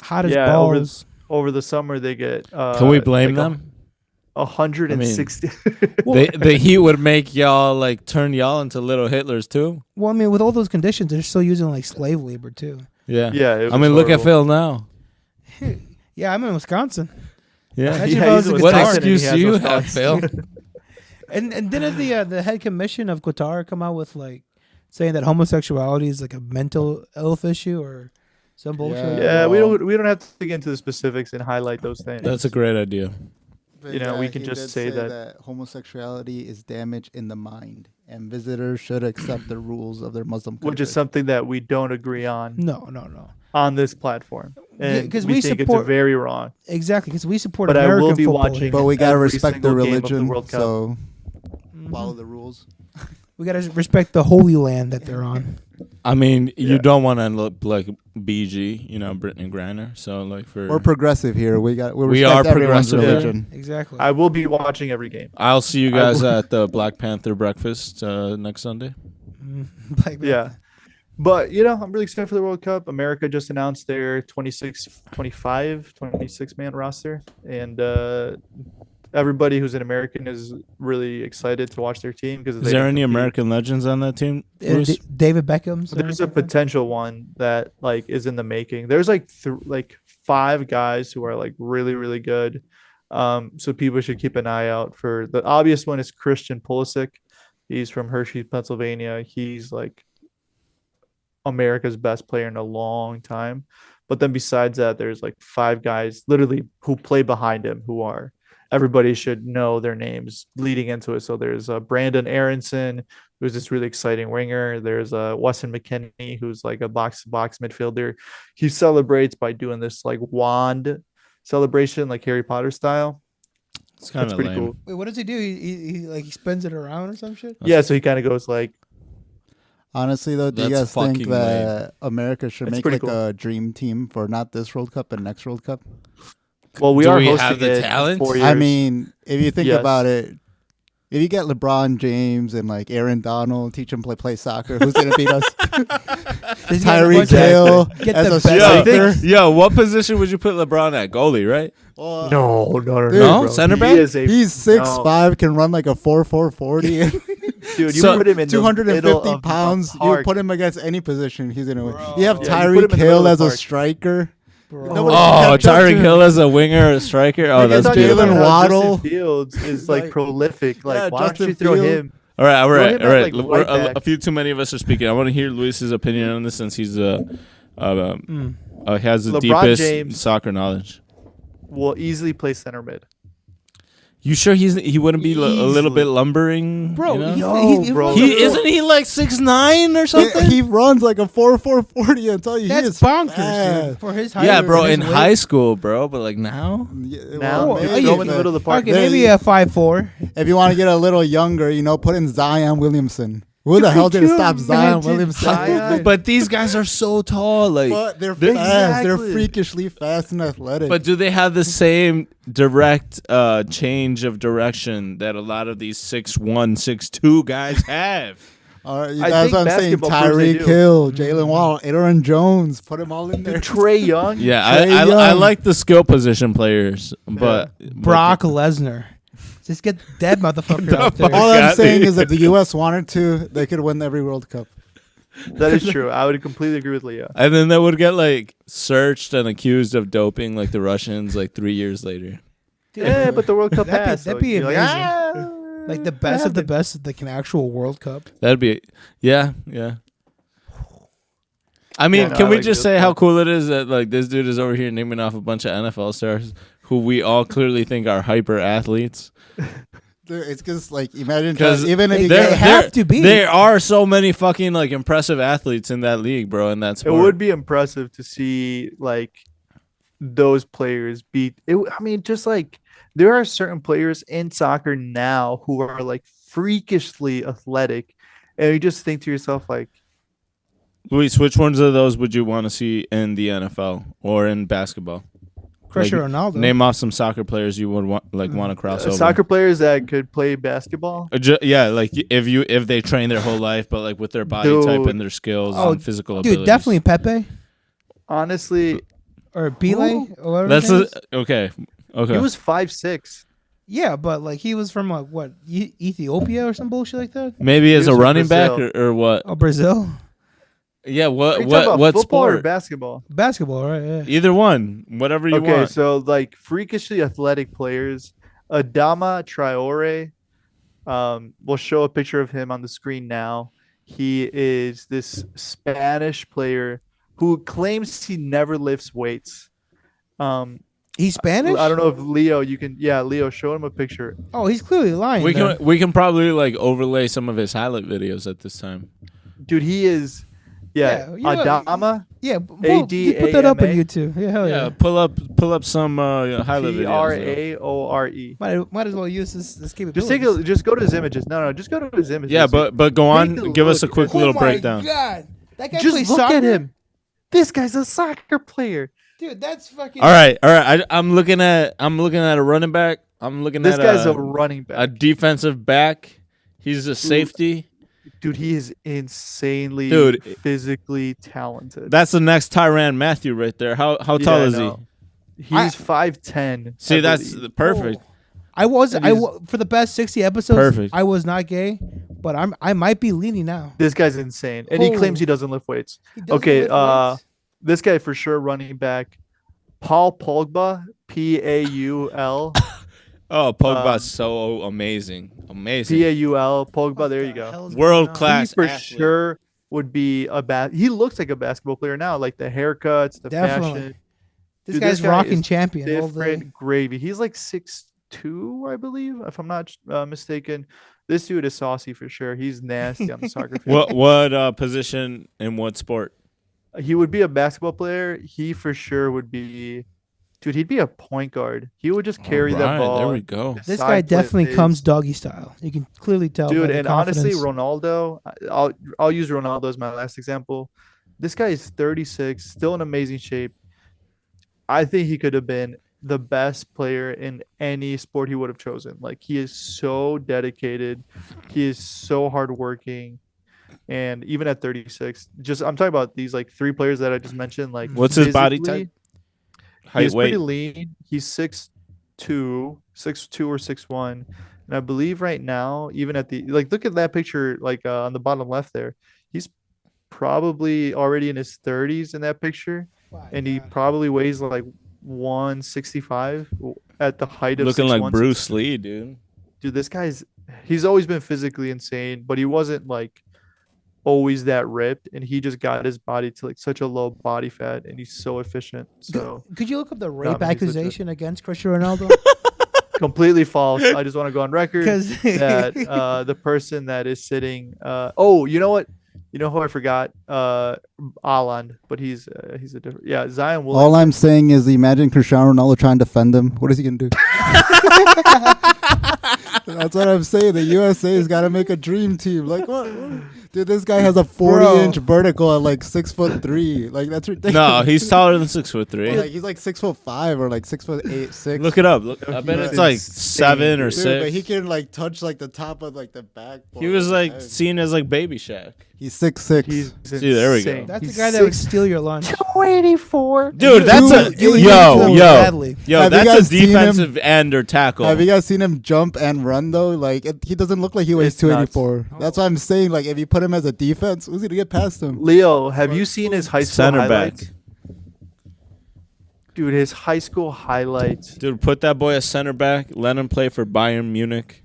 Hot as yeah, balls. over the summer they get. Can we blame them? 160. The heat would make y'all like turn y'all into little Hitlers too. Well, I mean, with all those conditions, they're still using like slave labor too. Yeah. Yeah, it I was mean, look at horrible. Phill now. Yeah, I'm in Wisconsin. Yeah. Imagine if I was he's a in What guitar. Wisconsin and he excuse has do you those have, thoughts. Phill? And didn't the head commission of Qatar come out with like saying that homosexuality is like a mental health issue or some bullshit? Yeah, we don't have to get into the specifics and highlight those things. That's a great idea. But You know, we can he just did say that- homosexuality is damage in the mind, and visitors should accept the rules of their Muslim country. which is something that we don't agree on No. this platform. And 'cause we we think support- it's very wrong. Exactly, because we support But I will American be football watching- here. But we gotta every respect their single game of the religion, World Cup. so Mhm. follow the rules. We gotta respect the holy land that they're on. I mean, you Yeah. don't want to look like BG, Brittany Griner. So like We're progressive here. We We respect are everyone's progressive. religion. Exactly. I will be watching every game. I'll see you I guys will- at the Black Panther breakfast next Sunday. Like, Yeah. But, I'm really excited for the World Cup. America just announced their 26-man roster. And everybody who's an American is really excited to watch their team. Because Is there any American legends on that team? Bruce? David Beckham's. There's a potential one that is in the making. There's like 5 guys who are like really, really good. So people should keep an eye out for the obvious one is Christian Pulisic. He's from Hershey, Pennsylvania. He's like America's best player in a long time. But then besides that, there's like 5 guys literally who play behind him who are everybody should know their names leading into it. So there's Brandon Aronson, who's this really exciting winger. There's Weston McKennie, who's like a box-to-box midfielder. He celebrates by doing this like wand celebration, like Harry Potter style. It's kind That's of pretty lame. cool. Wait, what does he do? He spins it around or some shit? Yeah, so he kind of goes like, Honestly, though, do you That's guys think fucking that America should It's make pretty like cool. a dream team for not this World Cup and next World Cup? well, we Do are we hosting have the it in talent? 4 I years. mean, if you think Yes. about it, if you get LeBron James and like Aaron Donald, teach them play soccer, who's gonna beat us? Tyreek Tyreek Hill Get as the a best Yo, striker. yo, what position would you put LeBron at? Goalie, right? No, No? bro. Center He back? is a- He's 6'5", no. can run like a 4.40. Dude, you So, put him in the middle 250 of the pounds. You park. put him against any position, he's gonna win. Bro. You have Yeah, you put him Tyreek in the Hill middle of as the a park. striker. Bro. Nobody Oh, can catch up to Tyreek him. Hill as a winger or a striker. Oh, Like, I that's thought you beautiful. said Jalen how Waddle. Justin Fields is like Like- prolific. Like, Yeah, why don't Justin you throw Fields. him? All right, Throw him at, like, We're right a back. few too many of us are speaking. I want to hear Luis's opinion on this since he's has the LeBron deepest James. soccer knowledge. Will easily play center mid. You sure he wouldn't be a little Easily. bit lumbering? Bro, you know? he's bro. Isn't he like 6'9" or something? He runs like a 4.40. I tell you, he that's is bonkers, fast. dude. For his height, Yeah, bro, and in his high weight. school, bro, but like now? Yeah, Now, well, maybe maybe, go in the but middle of the park. Okay, There maybe you- a 5'4". If you want to get a little younger, put in Zion Williamson. Who the hell did you stop Zion imagine Williamson? Zion? But these guys are so tall, like. But they're They're- fast. They're Exactly. freakishly fast and athletic. But do they have the same direct change of direction that a lot of these 6'1", 6'2" guys have? All right, I that's think what I'm saying. basketball proves they Tyreek do. Hill, Jalen Waddle, Aaron Jones, put them all in there. Trey Young. Yeah, Trae I Young. like the skill position players, but Brock Lesnar. Just get that motherfucker out there. All I'm God, saying dude. is, if the U.S. wanted to, they could win every World Cup. That is true. I would completely agree with Leo. And then they would get like searched and accused of doping, like the Russians, like 3 years later. Dude, Yeah, but the World Cup That'd be- passed. that'd be you're amazing. "Ah, like the what best of the happened?" best, like an actual World Cup. That'd be, yeah. I mean, Yeah, no, can I we like just this say one. how cool it is that like this dude is over here naming off a bunch of NFL stars who we all clearly think are hyper athletes? Dude, it's just like, imagine, 'Cause even if you They get have to be. There are so many fucking like impressive athletes in that league, bro, in that It sport. would be impressive to see like those players beat. I mean, just like there are certain players in soccer now who are like freakishly athletic, and you just think to yourself like, Luis, which ones of those would you want to see in the NFL or in basketball? Cristiano Like, Ronaldo. Name off some soccer players you would want to cross over. soccer players that could play basketball. Yeah, like if they train their whole life, but like with their body type Dude. and their skills Oh, and physical Dude, abilities. definitely Pepe Honestly, or Pele or whatever. That's his name is. okay. Okay. he was 5'6". Yeah, but like he was from like what Ethiopia or some bullshit like that. Maybe as He a was from running back Brazil. or what? Oh, Brazil Yeah. Are What you talking about what football or sport? basketball? basketball, right? Yeah. Either one, whatever you Okay, want. so like freakishly athletic players, Adama Traore. We'll show a picture of him on the screen now. He is this Spanish player who claims he never lifts weights. He's Spanish. I don't know if Leo, you can, yeah, Leo, show him a picture. Oh, he's clearly lying. We then. can probably like overlay some of his highlight videos at this time. Dude, he is, Yeah, you know, Adama Yeah, well, you put that up on YouTube. Yeah, hell Yeah, yeah. pull up some highlight videos. Traore. Might as well use this capability. Just go to his images. No, just go to his images. Yeah, but go Take on. a Give us a look. quick Oh little my breakdown. God, that guy just plays look soccer? at him. This guy's a soccer player. Dude. That's fucking. All right. I'm looking at a running back. I'm looking This at guy's a running a back. defensive back. He's a safety. Dude, he is insanely Dude. physically talented. That's the next Tyrann Matthew right there. How tall Yeah, is no. he? He's 5'10". See, I that's believe. perfect. I was And I he's- wa- for the past 60 episodes. Perfect. I was not gay, but I might be leaning now. This guy's insane, and he Oh. claims he doesn't lift weights. He doesn't Okay, lift weights? this guy for sure running back, Paul Pogba, Paul, Oh, Pogba's so amazing. Paul, Pogba. What There the you go. hell's World going on? class. He for athlete. sure would be He looks like a basketball player now, like the haircuts, the Definitely. fashion. This Dude, guy's this guy rocking is champion all day. Different gravy. He's like 6'2", I believe, if I'm not mistaken. This dude is saucy for sure. He's nasty on the soccer field. What position in what sport? He would be a basketball player. He for sure would be, dude. He'd be a point guard. He would just carry that Alright, ball. There we go. This side guy definitely plays. comes doggy style. You can clearly tell. by Dude, the and honestly, confidence. Ronaldo. I'll use Ronaldo as my last example. This guy is 36, still in amazing shape. I think he could have been the best player in any sport he would have chosen. Like, he is so dedicated. He is so hardworking. And even at 36, I'm talking about these like three players that I just mentioned. Like, What's his body physically, type? Height, He's pretty weight. lean. He's 6'2", 6'2" or 6'1", and I believe right now, even at the like, look at that picture, like on the bottom left there. He's probably already in his 30s in that picture, My and he God. probably weighs like 165 at the height of Looking like 6'1", Bruce Lee, dude. Dude, this guy's he's always been physically insane, but he wasn't like always that ripped, and he just got his body to like such a low body fat, and he's so efficient. So Could you look up the Nah, rape man, he's legit. accusation against Cristiano Ronaldo? completely false. I just want to go on record 'Cause- that the person that is sitting oh, you know what? You know who I forgot? Alan, but he's a different, yeah, Zion Williamson. All I'm saying is, imagine Cristiano Ronaldo trying to defend him. What is he gonna do? That's what I'm saying. The USA's got to make a dream team. Like what? Dude, this guy has a 40-inch vertical at like 6'3". Like that's ridiculous. No, he's taller than 6'3". Like he's like 6'5" or like 6'8", 6. Look it up. Look, I bet it's like 7 or Dude, 6. but he can like touch like the top of like the back. He was like seen as like Baby Shaq. He's 6'6". He's See, there we go. insane. That's He's the guy that would steal your lunch. 284. Dude, that's a you would yo, kill him yo, badly. yo. Have you That's guys a seen him? defensive end or tackle. Have you guys seen him jump and run though? Like he doesn't look like he weighs It's nuts. 284. That's why I'm saying, like, if you put him as a defense, who's gonna get past him? Leo, have you seen his high school Center back. highlights? Dude, his high school highlights. Dude, put that boy as center back. Let him play for Bayern Munich.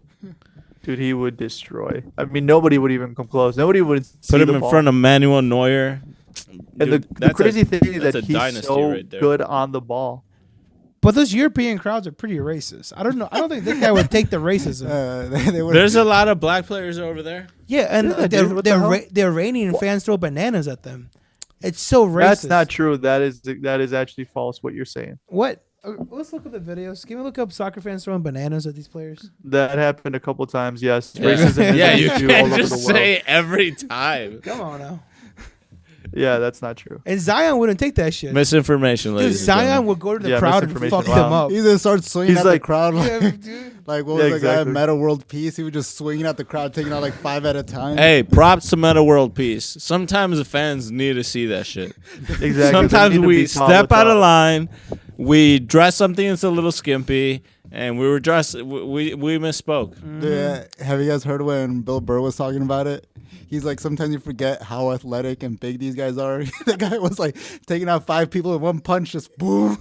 Dude, he would destroy. I mean, nobody would even come close. Nobody would see Put him the in ball. front of Manuel Neuer. And Dude, the that's crazy thing is that's that a he's dynasty so right there. good on the ball. But those European crowds are pretty racist. I don't know. I don't think this guy would take the racism. They would- There's a lot of black players over there. Yeah, and Yeah, dude, what the the hell? Iranian fans throw bananas at them. It's so racist. That's not true. That is actually false. What you're saying. What? Let's look at the videos. Can we look up soccer fans throwing bananas at these players? That happened a couple times. Yes, Yeah, racism is yeah an you issue all can't over just the world. say every time. Come on now. Yeah, that's not true. And Zion wouldn't take that shit. Misinformation, Dude, ladies and Zion gentlemen. would go to the Yeah, crowd and misinformation. fuck them Wow. up. He just starts swinging He's at the like- crowd. Like, Yeah, dude. like what Yeah, was the guy exactly. at Meta World Peace? He was just swinging at the crowd, taking out like 5 at a time. Hey, props to Meta World Peace. Sometimes the fans need to see that shit. Exactly. They Sometimes need to we be tall step with out of tall. line, we dress something that's a little skimpy, and we were dressed. We misspoke. Have you guys heard when Bill Burr was talking about it? He's like, sometimes you forget how athletic and big these guys are. The guy was like taking out 5 people in one punch, just boom,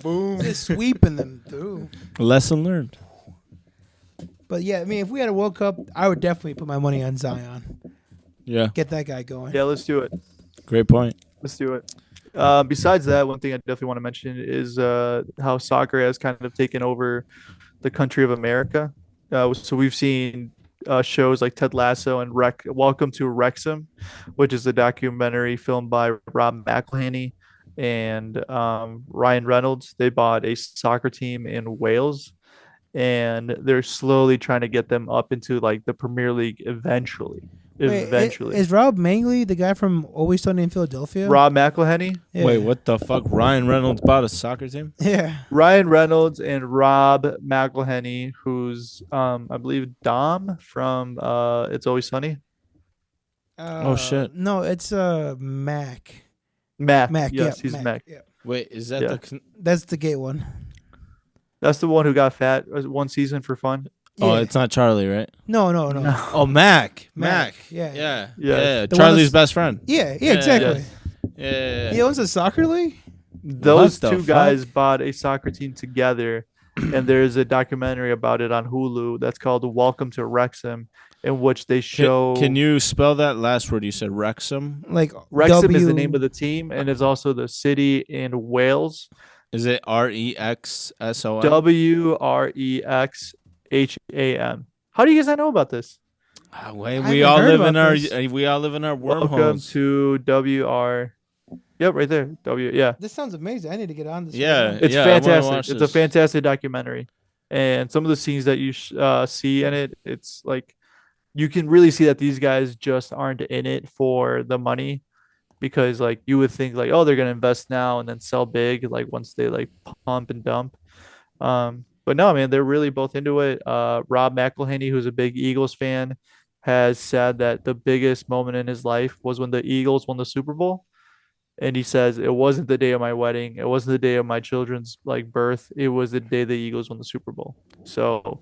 boom. Just sweeping them through. Lesson learned. But yeah, I mean, if we had a World Cup, I would definitely put my money on Zion. Yeah, Get that guy going. Yeah, let's do it. great point. Let's do it. Besides that, one thing I definitely want to mention is how soccer has kind of taken over the country of America. So we've seen shows like Ted Lasso and Welcome to Wrexham, which is a documentary filmed by Rob McElhenney and Ryan Reynolds. They bought a soccer team in Wales, and they're slowly trying to get them up into like the Premier League eventually. Wait, Eventually. is Rob Mangley the guy from Always Sunny in Philadelphia? Rob McElhenney, Yeah. Wait, what the fuck? Ryan Reynolds bought a soccer team? Yeah. Ryan Reynolds, and Rob McElhenney, who's I believe Dom from It's Always Sunny. Oh, shit. No, it's Mac. Mac. Mac. Yes, yeah, he's Mac. Yeah. Wait, is that Yeah. the? That's the gay one. That's the one who got fat one season for fun. Oh, Yeah. it's not Charlie, right? No. Oh, Mac. Mac. Yeah. Yeah. Yeah. The one Charlie's that's- best friend. Yeah. Yeah, Exactly. Yeah. He owns a soccer league. Those What the two guys fuck? bought a soccer team together, and there's a documentary about it on Hulu that's called Welcome to Wrexham, in which they show. Can you spell that last word you said? Wrexham. Like Wrexham is the name of the team, and it's also the city in Wales. Is it REXSON? WREXHAM. How do you guys not know about this? Wait, I we haven't all heard live in about our this. we all live in our Welcome wormholes. to WR. Yep, right there. Yeah. This sounds amazing. I need to get on this. Yeah. right now. It's I wanna fantastic. watch It's this. a fantastic documentary, and some of the scenes that you see in it, it's like you can really see that these guys just aren't in it for the money, because like you would think like, oh, they're gonna invest now and then sell big like once they like pump and dump. But no, man, they're really both into it. Rob McElhenney, who's a big Eagles fan, has said that the biggest moment in his life was when the Eagles won the Super Bowl. and he says it wasn't the day of my wedding, it wasn't the day of my children's like birth, it was the day the Eagles won the Super Bowl. So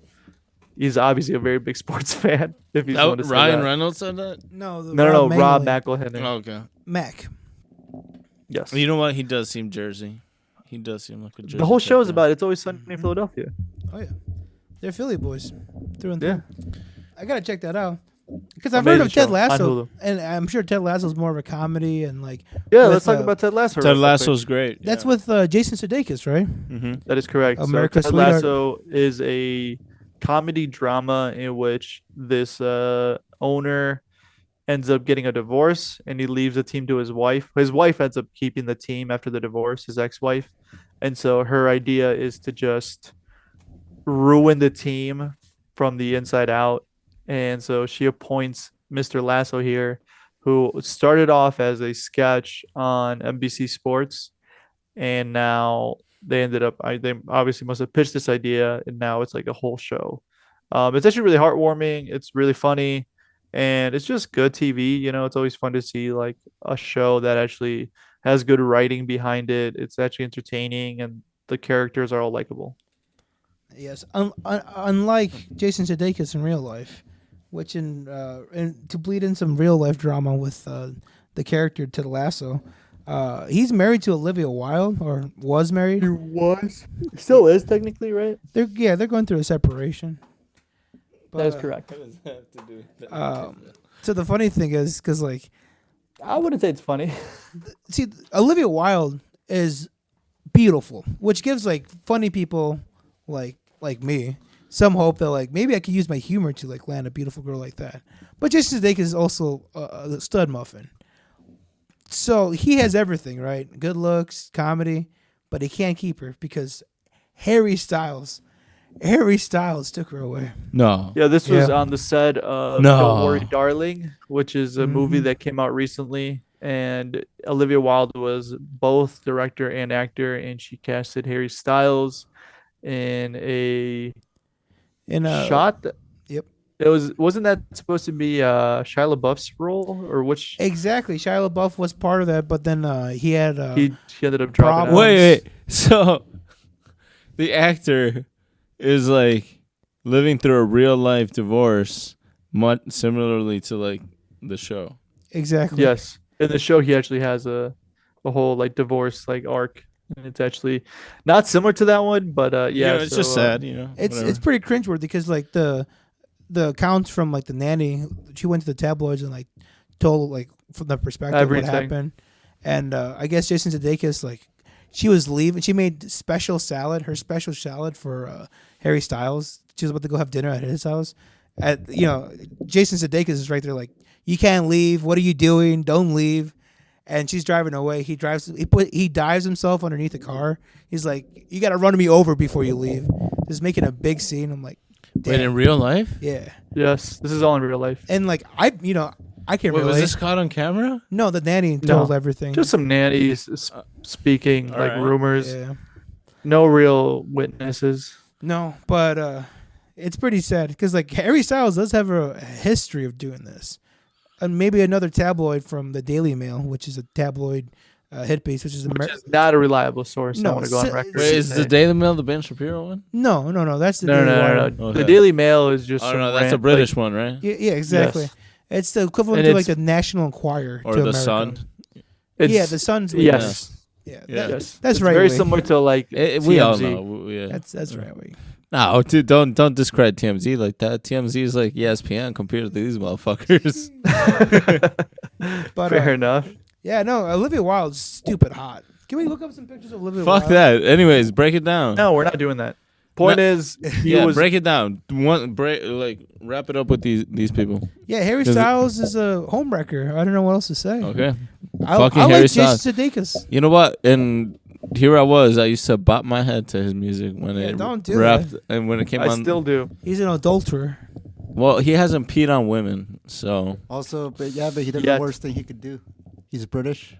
he's obviously a very big sports fan. If he's going to say Ryan that. Reynolds said that. No, No, Rob Manley. McElhenney. Oh, okay. Mac. Yes. You know what? He does seem Jersey. He does seem like a Jersey. The whole show is type about It's Always Sunny in Philadelphia. Oh yeah, they're Philly boys through and Yeah. through. I gotta check that out because I've heard of Amazing Ted show on Lasso, Hulu. and I'm sure Ted Lasso's more of a comedy and like. Yeah, with, let's talk about Ted Lasso. Ted real quick. Lasso's great. That's with Jason Sudeikis, right? Mm-hmm. That is correct. America's so Ted Sweetheart. Lasso is a comedy drama in which this owner ends up getting a divorce and he leaves the team to his wife. His wife ends up keeping the team after the divorce, his ex-wife. And so her idea is to just ruin the team from the inside out. And so she appoints Mr. Lasso here, who started off as a sketch on NBC Sports, and now they ended up they obviously must have pitched this idea, and now it's like a whole show. It's actually really heartwarming. It's really funny, and it's just good TV. You know, it's always fun to see like a show that actually has good writing behind it. It's actually entertaining, and the characters are all likable. Yes, unlike Jason Sudeikis in real life, which and to bleed in some real life drama with the character Ted Lasso, he's married to Olivia Wilde, or was married. Still is technically, right? They're going through a separation. But, That is correct. So the funny thing is, because like, I wouldn't say it's funny. see, Olivia Wilde is beautiful, which gives like funny people like me some hope that like maybe I could use my humor to like land a beautiful girl like that. But Jason Sudeikis is also a stud muffin. So he has everything, right? Good looks, comedy, but he can't keep her because Harry Styles took her away. No. Yeah, this was Yeah. on the set of No. Don't Worry, Darling, which is a movie that came out recently. And Olivia Wilde was both director and actor, and she casted Harry Styles in a shot. Yep. It wasn't that supposed to be Shia LaBeouf's role, or which Exactly. Shia LaBeouf was part of that, but then he had he ended up dropping out. Wait. So the actor is like living through a real life divorce, much similarly to like the show. exactly. Yes, in the show he actually has a whole like divorce like arc. And it's actually not similar to that one, but yeah, it's so, just sad, you know. It's whatever. pretty cringeworthy because like the accounts from like the nanny, she went to the tabloids and like told like from the perspective of what Everything. happened, and I guess Jason Sudeikis like she was leaving. She made her special salad for Harry Styles. She was about to go have dinner at his house. Jason Sudeikis is right there like, you can't leave. What are you doing? Don't leave. And she's driving away. He dives himself underneath the car. He's like, you got to run me over before you leave. Just making a big scene. I'm like, damn. Wait, in real life? Yeah. Yes, this is all in real life. And like I can't Wait, relate. was this caught on camera? No, the nanny told No. everything. Just some nannies speaking all like right. rumors. Yeah. No real witnesses. No, but it's pretty sad because like Harry Styles does have a history of doing this, and maybe another tabloid from the Daily Mail, which is a tabloid hit piece, which is Which is not a reliable source. No, I want to go on si- record. Wait, and is the say. Daily Mail the Ben Shapiro one? no. That's the No, Daily no, Wire. no. Okay. The Daily Mail is just Oh some no, that's a rant, British like, one, right? Yeah, exactly. Yes. It's the equivalent And to like it's- the National Enquirer Or to the America. Sun? It's, Yeah, the Sun's. Yes. Yeah, Yeah. Yes. that's It's right. Very Wade. similar to like We all TMZ. know. Yeah. That's right. Wade. No, dude, don't discredit TMZ like that. TMZ is like ESPN compared to these motherfuckers. But Fair enough. yeah, no, Olivia Wilde's stupid hot. Can we look up some pictures of Olivia Fuck Wilde? that. Anyways, break it down. No, we're not doing that. Point is, he yeah, was break it down. Wrap it up with these people. Yeah, Harry Does it- Styles is a homewrecker. I don't know what else to say. Okay. I Fucking like Harry Jason Styles. Sudeikis. You know what? And here I was. I used to bop my head to his music when Yeah, it don't do rapped that. and when it came I on. still do. He's an adulterer. Well, he hasn't peed on women, so Also, but he did Yet. the worst thing he could do. He's British.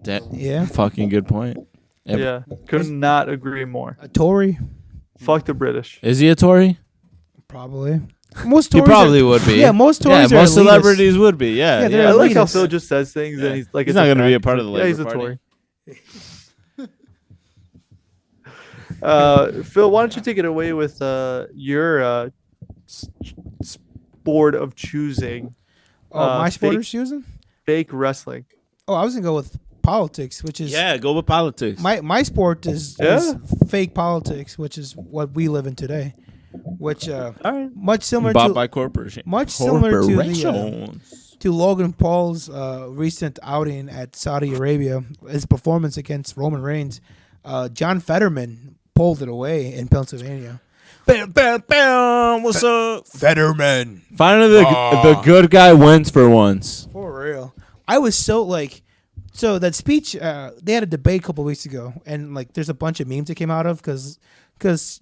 that Yeah. fucking good point. Ev- Yeah, could not agree more. A Tory, Fuck the British. Is he a Tory? probably. Most He Tories probably are, would be. Yeah, most Tories Yeah, are most elitist. celebrities would be. Yeah, Yeah, they're yeah. I like how elitist. Phil just says things and he's like, He's it's not gonna be a fact. part of the Yeah, he's a Labor Tory. Party. Phil, why don't you take it away with your sport of choosing? Oh, my fake, sporters choosing? fake wrestling. Oh, I was gonna go with politics, which is Yeah, go with politics. my sport is Yeah. fake politics, which is what we live in today. Which All right. much similar Bought to by corporation. much similar to the Corporations. to Logan Paul's recent outing at Saudi Arabia, his performance against Roman Reigns. John Fetterman pulled it away in Pennsylvania. Bam, bam, bam. What's up? Fetterman, Finally, the good guy wins for once. for real. I was so like, so that speech. They had a debate a couple weeks ago, and like, there's a bunch of memes that came out of because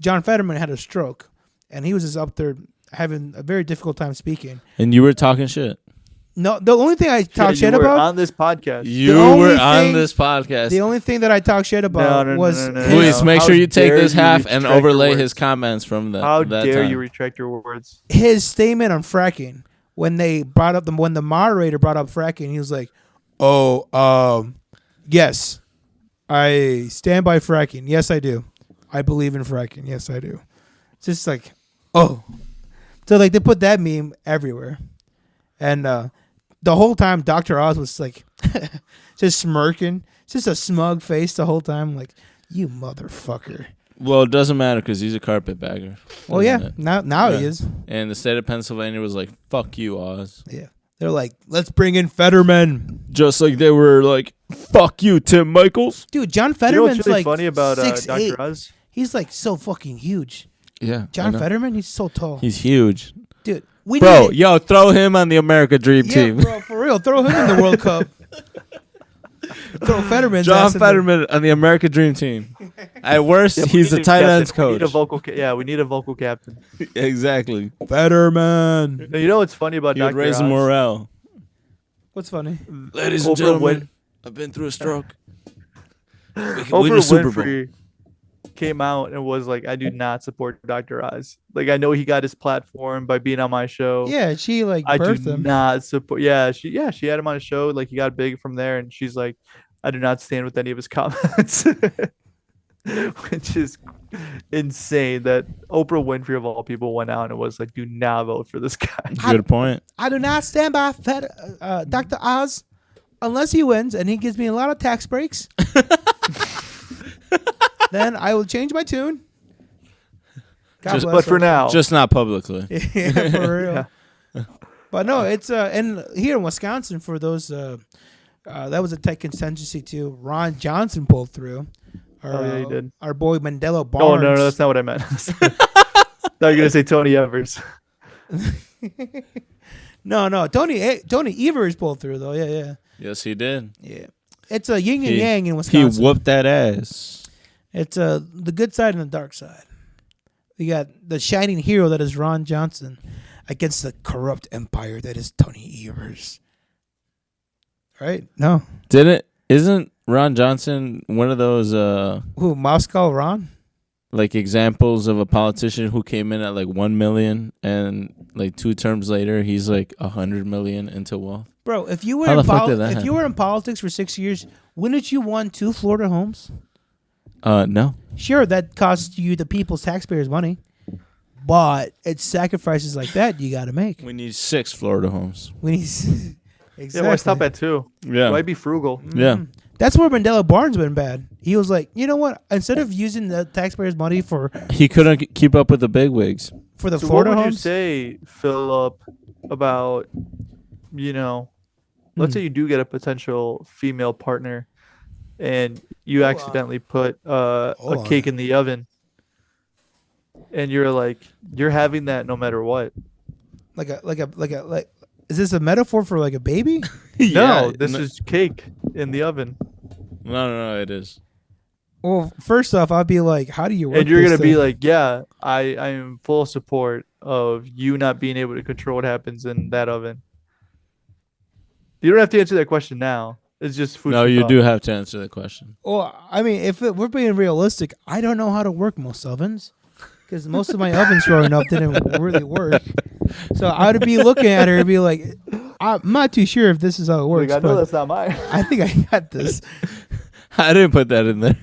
John Fetterman had a stroke, and he was just up there having a very difficult time speaking. And you were talking shit. No, the only thing I talk you shit were about. on this podcast. You only were on thing- this podcast. The only thing that I talk shit about was no. his- Luis, make How sure you take dare this you half and retract your overlay words. his comments from that. How that dare time. you retract your words? his statement on fracking when they brought up when the moderator brought up fracking. He was like, "Oh, yes, I stand by fracking. Yes, I do. I believe in fracking. Yes, I do." It's just like, oh, so like they put that meme everywhere, and the whole time Dr. Oz was like, just smirking, just a smug face the whole time, like, "You motherfucker." Well, it doesn't matter because he's a carpetbagger. Well, yeah, doesn't it? now he Yeah. is. And the state of Pennsylvania was like, fuck you, Oz. Yeah, they're like, "Let's bring in Fetterman." Just like they were like, fuck you, Tim Michaels. Dude, John You know Fetterman's what's really like funny about 6'8". Dr. Oz? He's like so fucking huge. Yeah. John Fetterman, he's so tall. He's huge. Dude, we Bro, need yo, throw him on the America Dream yeah, Team. bro, for real. Throw him in the World Cup. Throw Fetterman's John ass in Fetterman on the America Dream Team. At worst, Yeah, he's we the need a tight captain. ends We need coach. a vocal we need a vocal captain. Exactly. Fetterman. Now, you know what's funny about He would Dr. raise Oz? the morale. What's funny? Ladies and Oprah gentlemen, I've been through a stroke. We can win Oprah the Super Bowl. Winfrey came out and was like, "I do not support Dr. Oz. Like, I know he got his platform by being on my show. Yeah, she like I do birthed him. not support." She had him on a show. Like, he got big from there, and she's like, "I do not stand with any of his comments," which is insane. That Oprah Winfrey of all people went out and was like, "Do not vote for this guy." Good point. I do not stand by Dr. Oz unless he wins and he gives me a lot of tax breaks. Then I will change my tune. God Just- bless But for him. now, Just not publicly. Yeah, for real. But no, it's and here in Wisconsin for those that was a tight contingency too. Ron Johnson pulled through. Oh, yeah, he did. Our boy Mandela oh Barnes. no, that's not what I meant. Now you're gonna say Tony Evers. No. Tony Evers pulled through though. Yeah. Yes, he did. It's a yin and He- yang in He Wisconsin. whooped that ass. It's the good side and the dark side. We got the shining hero that is Ron Johnson against the corrupt empire that is Tony Evers. Right? No. Isn't Ron Johnson one of those Who? Moscow Ron? like examples of a politician who came in at like 1 million and like 2 terms later he's like 100 million into wealth? Bro, if you were How in the fuck did that if you were in politics for 6 years, wouldn't you won 2 Florida homes? No. Sure, that costs you the people's taxpayers money, but it's sacrifices like that you got to make. We need 6 Florida homes. We need exactly. Yeah, why stop at 2? Yeah. Why be frugal? Yeah. That's where Mandela Barnes went bad. He was like, you know what? Instead of using the taxpayers' money for He couldn't keep up with the bigwigs. the So Florida what would you homes, say, Philip, about, let's say you do get a potential female partner and you accidentally put a Hold cake in the oven and you're having that no matter what. like is this a metaphor for like a baby? No, this is cake in the oven. No, it is. Well, first off, I'd be like, how do you work And you're this going to be thing? like, yeah, I am full support of you not being able to control what happens in that oven. You don't have to answer that question now. It's just food. No, for you thought. do have to answer that question. Well, I mean, we're being realistic, I don't know how to work most ovens because most of my ovens growing up didn't really work. So I would be looking at her and be like, I'm not too sure if this is how it works, Like, I know but that's not mine. I think I got this. I didn't put that in there.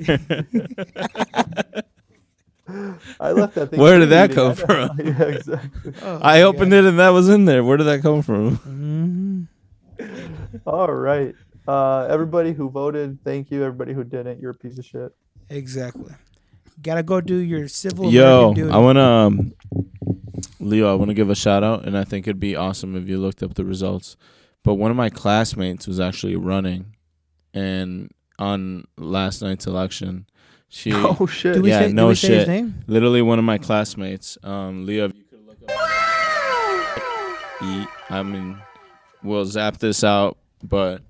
I left that thing. Where did that eating. come from? Yeah, exactly. Oh, I my opened God. it and that was in there. Where did that come from? All right. Everybody who voted, thank you. Everybody who didn't, you're a piece of shit. Exactly. Gotta go do your civil Yo, American duty. I wanna Leo, I wanna give a shout out, and I think it'd be awesome if you looked up the results. But one of my classmates was actually running, and on last night's election, she Oh shit. Do we yeah, say, no do we say his shit. name? literally one of my classmates, Leo, if you could look up I mean, we'll zap this out, but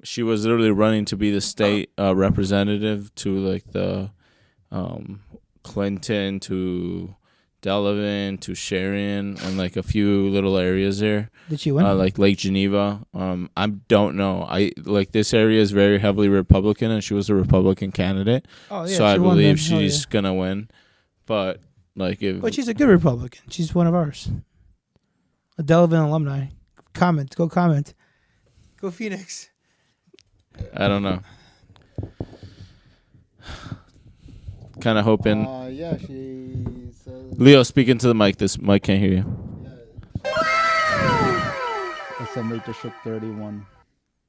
she was literally running to be the state representative to like the Clinton to Delavan to Sharon and like a few little areas there, Did she win? like Lake Geneva. I don't know. I like this area is very heavily Republican, and she was a Republican candidate, oh yeah, so I she won believe then. Hell she's gonna win. But like if yeah. But she's a good Republican. She's one of ours. A Delavan alumni. Comment. Go comment. Go Phoenix. I don't know. Kind of hoping. Yeah, she says. Leo, speak into the mic. This mic can't hear you. Assembly District 31.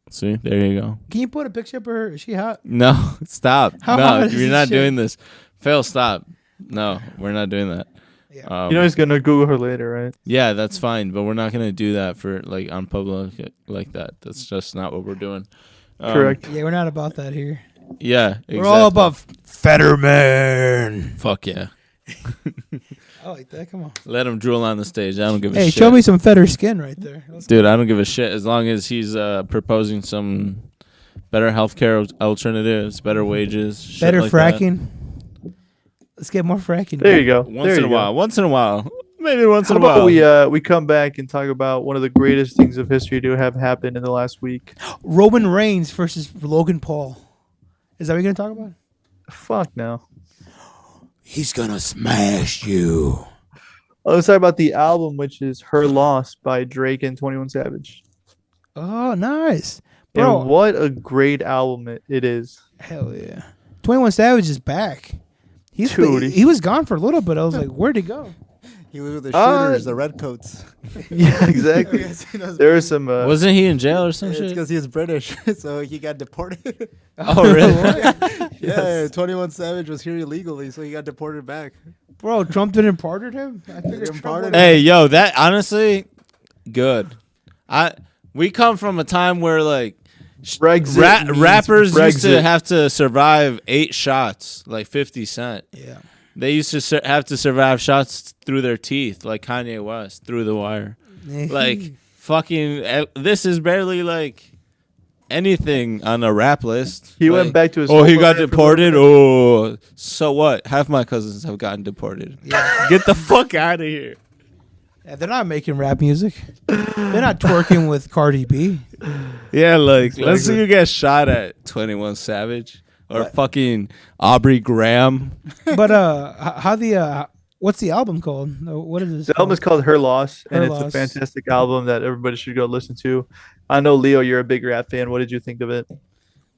See, there you go. Can you put a picture of her? Is she hot? No, stop. How no, hard is you're this not shit? doing this. Phil, stop. No, we're not doing that. Yeah. You know he's gonna Google her later, right? Yeah, that's fine, but we're not gonna do that for like on public like that. That's just not what we're doing. Correct. Yeah, we're not about that here. Yeah, exactly. We're all about Fetterman. Fuck yeah. I like that. Come on. Let him drool on the stage. I don't give a Hey, shit. show me some Fetter skin right there. Dude, I don't give a shit as long as he's proposing some better healthcare alternatives, better wages, shit Better like that. fracking. Let's get more fracking. There you go. Once There in you a go. while. Once in a while. Maybe once How in a while. about we come back and talk about one of the greatest things of history to have happened in the last week? Roman Reigns versus Logan Paul. Is that what you're gonna talk about? Fuck no. He's gonna smash you. Oh, let's talk about the album, which is "Her Loss" by Drake and 21 Savage. Oh, nice, bro. And what a great album it is. Hell yeah. 21 Savage is back. Dude, He was gone for a little bit. I was like, where'd he go? He was with the Uh, shooters, the redcoats. Yeah, exactly. There are some. Wasn't he in jail or some It's shit? because he was British, so he got deported. Oh, really? Yeah, 21 Savage was here illegally, so he got deported back. Bro, Trump didn't pardon him? I figured Didn't Trump pardon would- him. Hey, yo, that honestly, good. We come from a time where like Brexit means rappers used to Brexit. have to survive 8 shots, like 50 Cent. Yeah. They used to have to survive shots through their teeth, like Kanye West, through the wire. Like fucking, this is barely like anything on a rap list. He Like, went back to his. Oh, he got homeland for a little deported. bit. Oh, so what? Half my cousins have gotten deported. Get the fuck out of here. Yeah, they're not making rap music. They're not twerking with Cardi B. Yeah, like let's see Exactly. you get shot at 21 Savage or fucking Aubrey Graham. But what's the album called? What is this? The album is called "Her Loss," and Her it's a Loss. fantastic album that everybody should go listen to. I know Leo, you're a big rap fan. What did you think of it?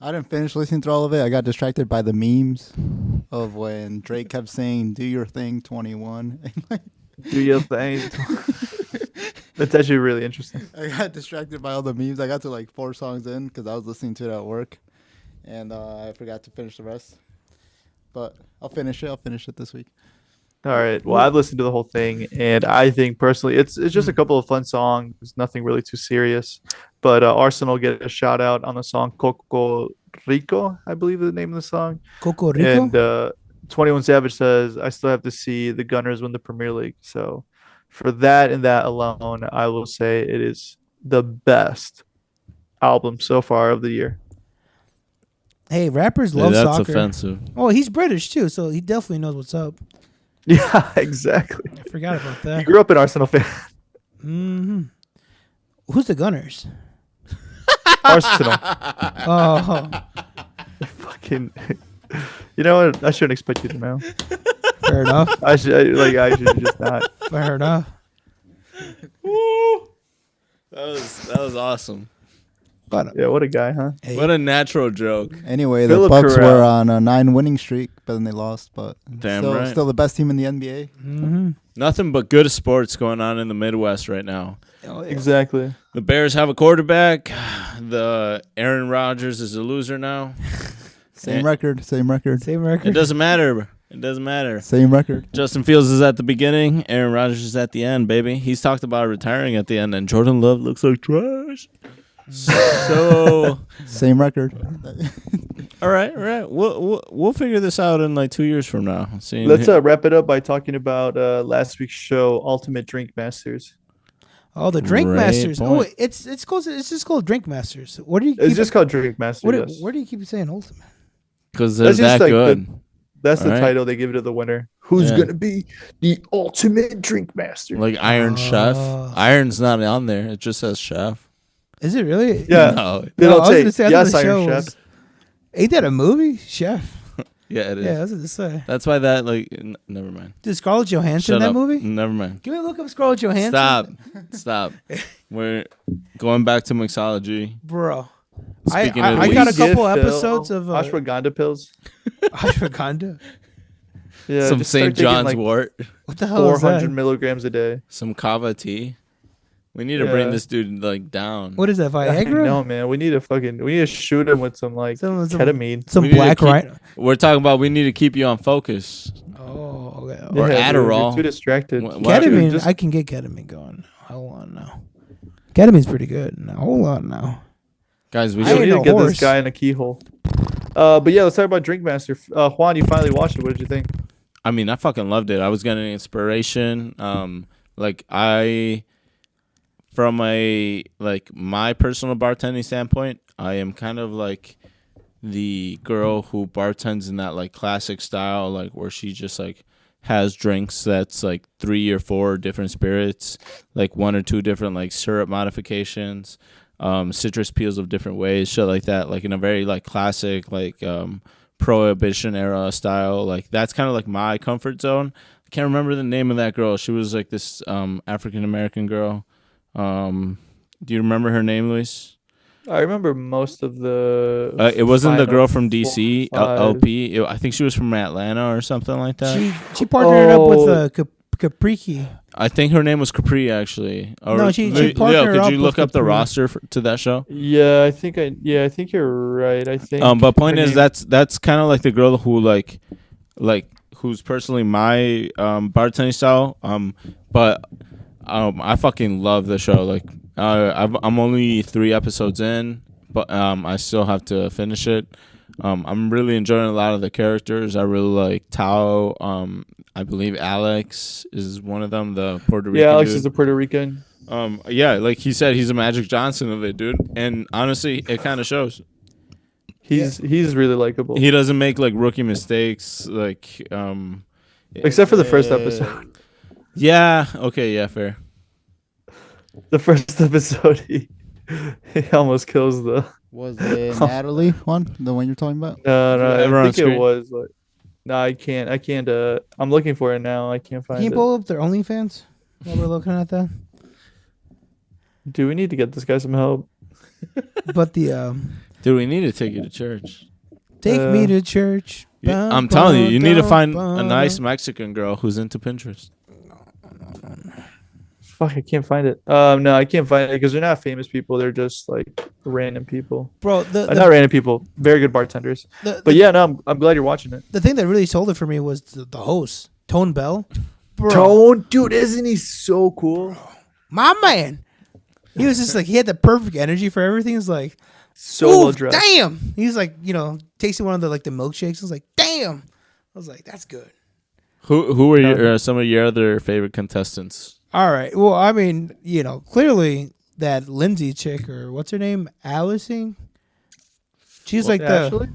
I didn't finish listening to all of it. I got distracted by the memes of when Drake kept saying, "Do your thing, 21." Do your thing. That's actually really interesting. I got distracted by all the memes. I got to like 4 songs in because I was listening to it at work, and I forgot to finish the rest. But I'll finish it. I'll finish it this week. All right. Well, I've listened to the whole thing, and I think personally, it's just a couple of fun songs. Nothing really too serious. But Arsenal get a shout out on the song "Coco Rico," I believe is the name of the song. Coco Rico? And 21 Savage says, "I still have to see the Gunners win the Premier League." So, for that and that alone, I will say it is the best album so far of the year. Hey, rappers Yeah, love that's soccer. offensive. Oh, he's British too, so he definitely knows what's up. Yeah, exactly. I forgot about You that. grew up an Arsenal fan. hmm Who's the Gunners? Arsenal. Oh, Fucking. You know what? I shouldn't expect you to know. Fair enough. I should just not. Fair enough. Woo! That was awesome. But Yeah, what a guy, huh? hey, What a natural joke. Anyway, Phillip the Bucks Corral. were on a 9 winning streak, but then they lost. But Damn still, right. still the best team in the NBA. mhm. Nothing but good sports going on in the Midwest right now. Oh, yeah. Exactly. The Bears have a quarterback. The Aaron Rodgers is a loser now. Same Eh. record. Same record. Same It record. doesn't matter. It doesn't matter. Same record. Justin Fields is at the beginning. Aaron Rodgers is at the end, baby. He's talked about retiring at the end, and Jordan Love looks like trash. So, Same record. all right. We'll figure this out in like 2 years from now. Seeing Let's wrap it up by talking about last week's show, Ultimate Drink Masters. Oh, the Drink Great Masters. point. Oh, it's just called Drink Masters. What do you? It's keep, just called Drink Masters. yes. where do you keep saying Ultimate? because they're That's just that like good. That's the All right. title they give it to the winner. Who's Yeah. gonna be the ultimate drink master? Like Iron Chef. Oh. Iron's not on there. It just says chef. Is it really? Yeah. No. They No, don't I was say gonna say, I thought yes, the Iron show Chef. was- Ain't that a movie, Chef? Yeah, it is. Yeah, I was gonna say. That's why that never mind. Did Scarlett Johansson Shut in that up. movie? Never mind. Give me a look up Scarlett Johansson. Stop. We're going back to mixology. Bro. Speaking I, of I weed. got a Give couple Phil episodes of ashwagandha pills. ashwagandha. Yeah, Some just start St. taking, John's like wort. What the hell is 400 that? milligrams a day. Some kava tea. We need to bring Yeah. this dude like down. What is that? Viagra? No, man, we need to shoot him with some like Some ketamine. some We need to black keep- right. We're talking about we need to keep you on focus. Oh, okay. Or Yeah, dude, Adderall. you're too distracted. Why- Ketamine. Just- I can get ketamine going. Hold on now. Ketamine's pretty good. Now, hold on now. Guys, we I we should ain't need to no get horse. this guy in a keyhole. But yeah, let's talk about Drink Master. Juan, you finally watched it. What did you think? I mean, I fucking loved it. I was getting inspiration. From a my personal bartending standpoint, I am kind of like the girl who bartends in that like classic style, like where she just like has drinks that's like 3 or 4 different spirits, like 1 or 2 different like syrup modifications, citrus peels of different ways, shit like that, like in a very like classic like prohibition era style. Like that's kind of like my comfort zone. I can't remember the name of that girl. She was like this African American girl. Do you remember her name, Luis? I remember most of the. It wasn't the girl from Final DC, Four, five. LP. I think she was from Atlanta or something like that. She partnered up with Oh. Capriki. I think her name was Capri, actually. Or, No, she Leo, partnered could up you with look up the Capri. roster to that show? Yeah, I think you're right. I think. But point her is, name- that's kind of like the girl who like who's personally my bartending style. But I fucking love the show. Like I'm only 3 episodes in, but I still have to finish it. I'm really enjoying a lot of the characters. I really like Tao. I believe Alex is one of them, the Puerto Rican. Yeah, Alex dude. is a Puerto Rican. Yeah, like he said, he's a Magic Johnson of it, dude. And honestly, it kind of shows. He's really likable. He doesn't make like rookie mistakes, like Except for the first episode. Yeah. Okay. Yeah. Fair. The first episode, he almost kills the. Was it Natalie one? The one you're talking about? No, Yeah, I everyone on think it screen. was like. No, I can't. I'm looking for it now. I can't find Can you it. pull up their OnlyFans while we're looking at that? Do we need to get this guy some help? But the Dude, we need to take you to church. take me to church. I'm telling you, you need to find a Bum, nice Mexican girl who's into Pinterest. Fuck, I can't find it. No, I can't find it because they're not famous people. They're just like random people. bro. Not random people. Very good bartenders. But yeah, no, I'm glad you're watching it. the thing that really sold it for me was the host, Tone Bell. Bro, Tone, dude, isn't he so cool? my man. He was just like he had the perfect energy for everything. It's like, So ooh, well dressed. damn. He's like, tasting one of the milkshakes. I was like, damn. I was like, that's good. Who were some of your other favorite contestants? All right. Well, I mean, clearly that Lindsay chick or what's her name, Allison. She's like Ashley?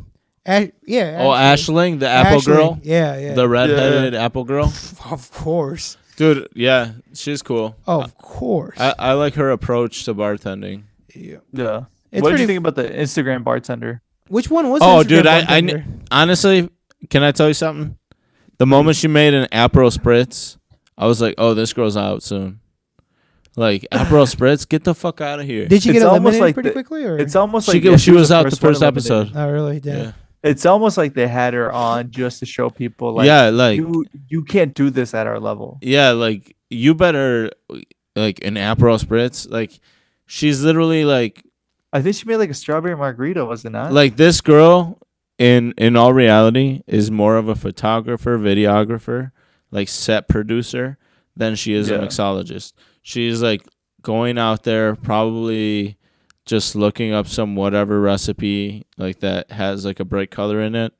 yeah. Oh, Ashling, the Apple Ashley. girl, Yeah. the redheaded Apple girl. Of course. Dude, yeah, she's cool. Of course. I like her approach to bartending. yeah. Yeah. It's What did you pretty- think about the Instagram bartender? Which one was? Oh, Instagram dude, bartender? honestly, can I tell you something? The moment she made an Aperol Spritz, I was like, oh, this girl's out soon. Like, Aperol Spritz, get the fuck out of here. Did she get It's almost eliminated like pretty the- quickly? Or? It's almost She like go- she was out the one first eliminated. episode. Oh, really? Damn. Yeah. It's almost like they had her on just to show people, like, Yeah, like, you can't do this at our level. yeah, like, you better, like, an Aperol Spritz. Like, she's literally, like, I think she made like a strawberry margarita, was it not? like this girl, in all reality, is more of a photographer, videographer, like, set producer than she is a Yeah. mixologist. She's, like, going out there probably just looking up some whatever recipe like that has like a bright color in it,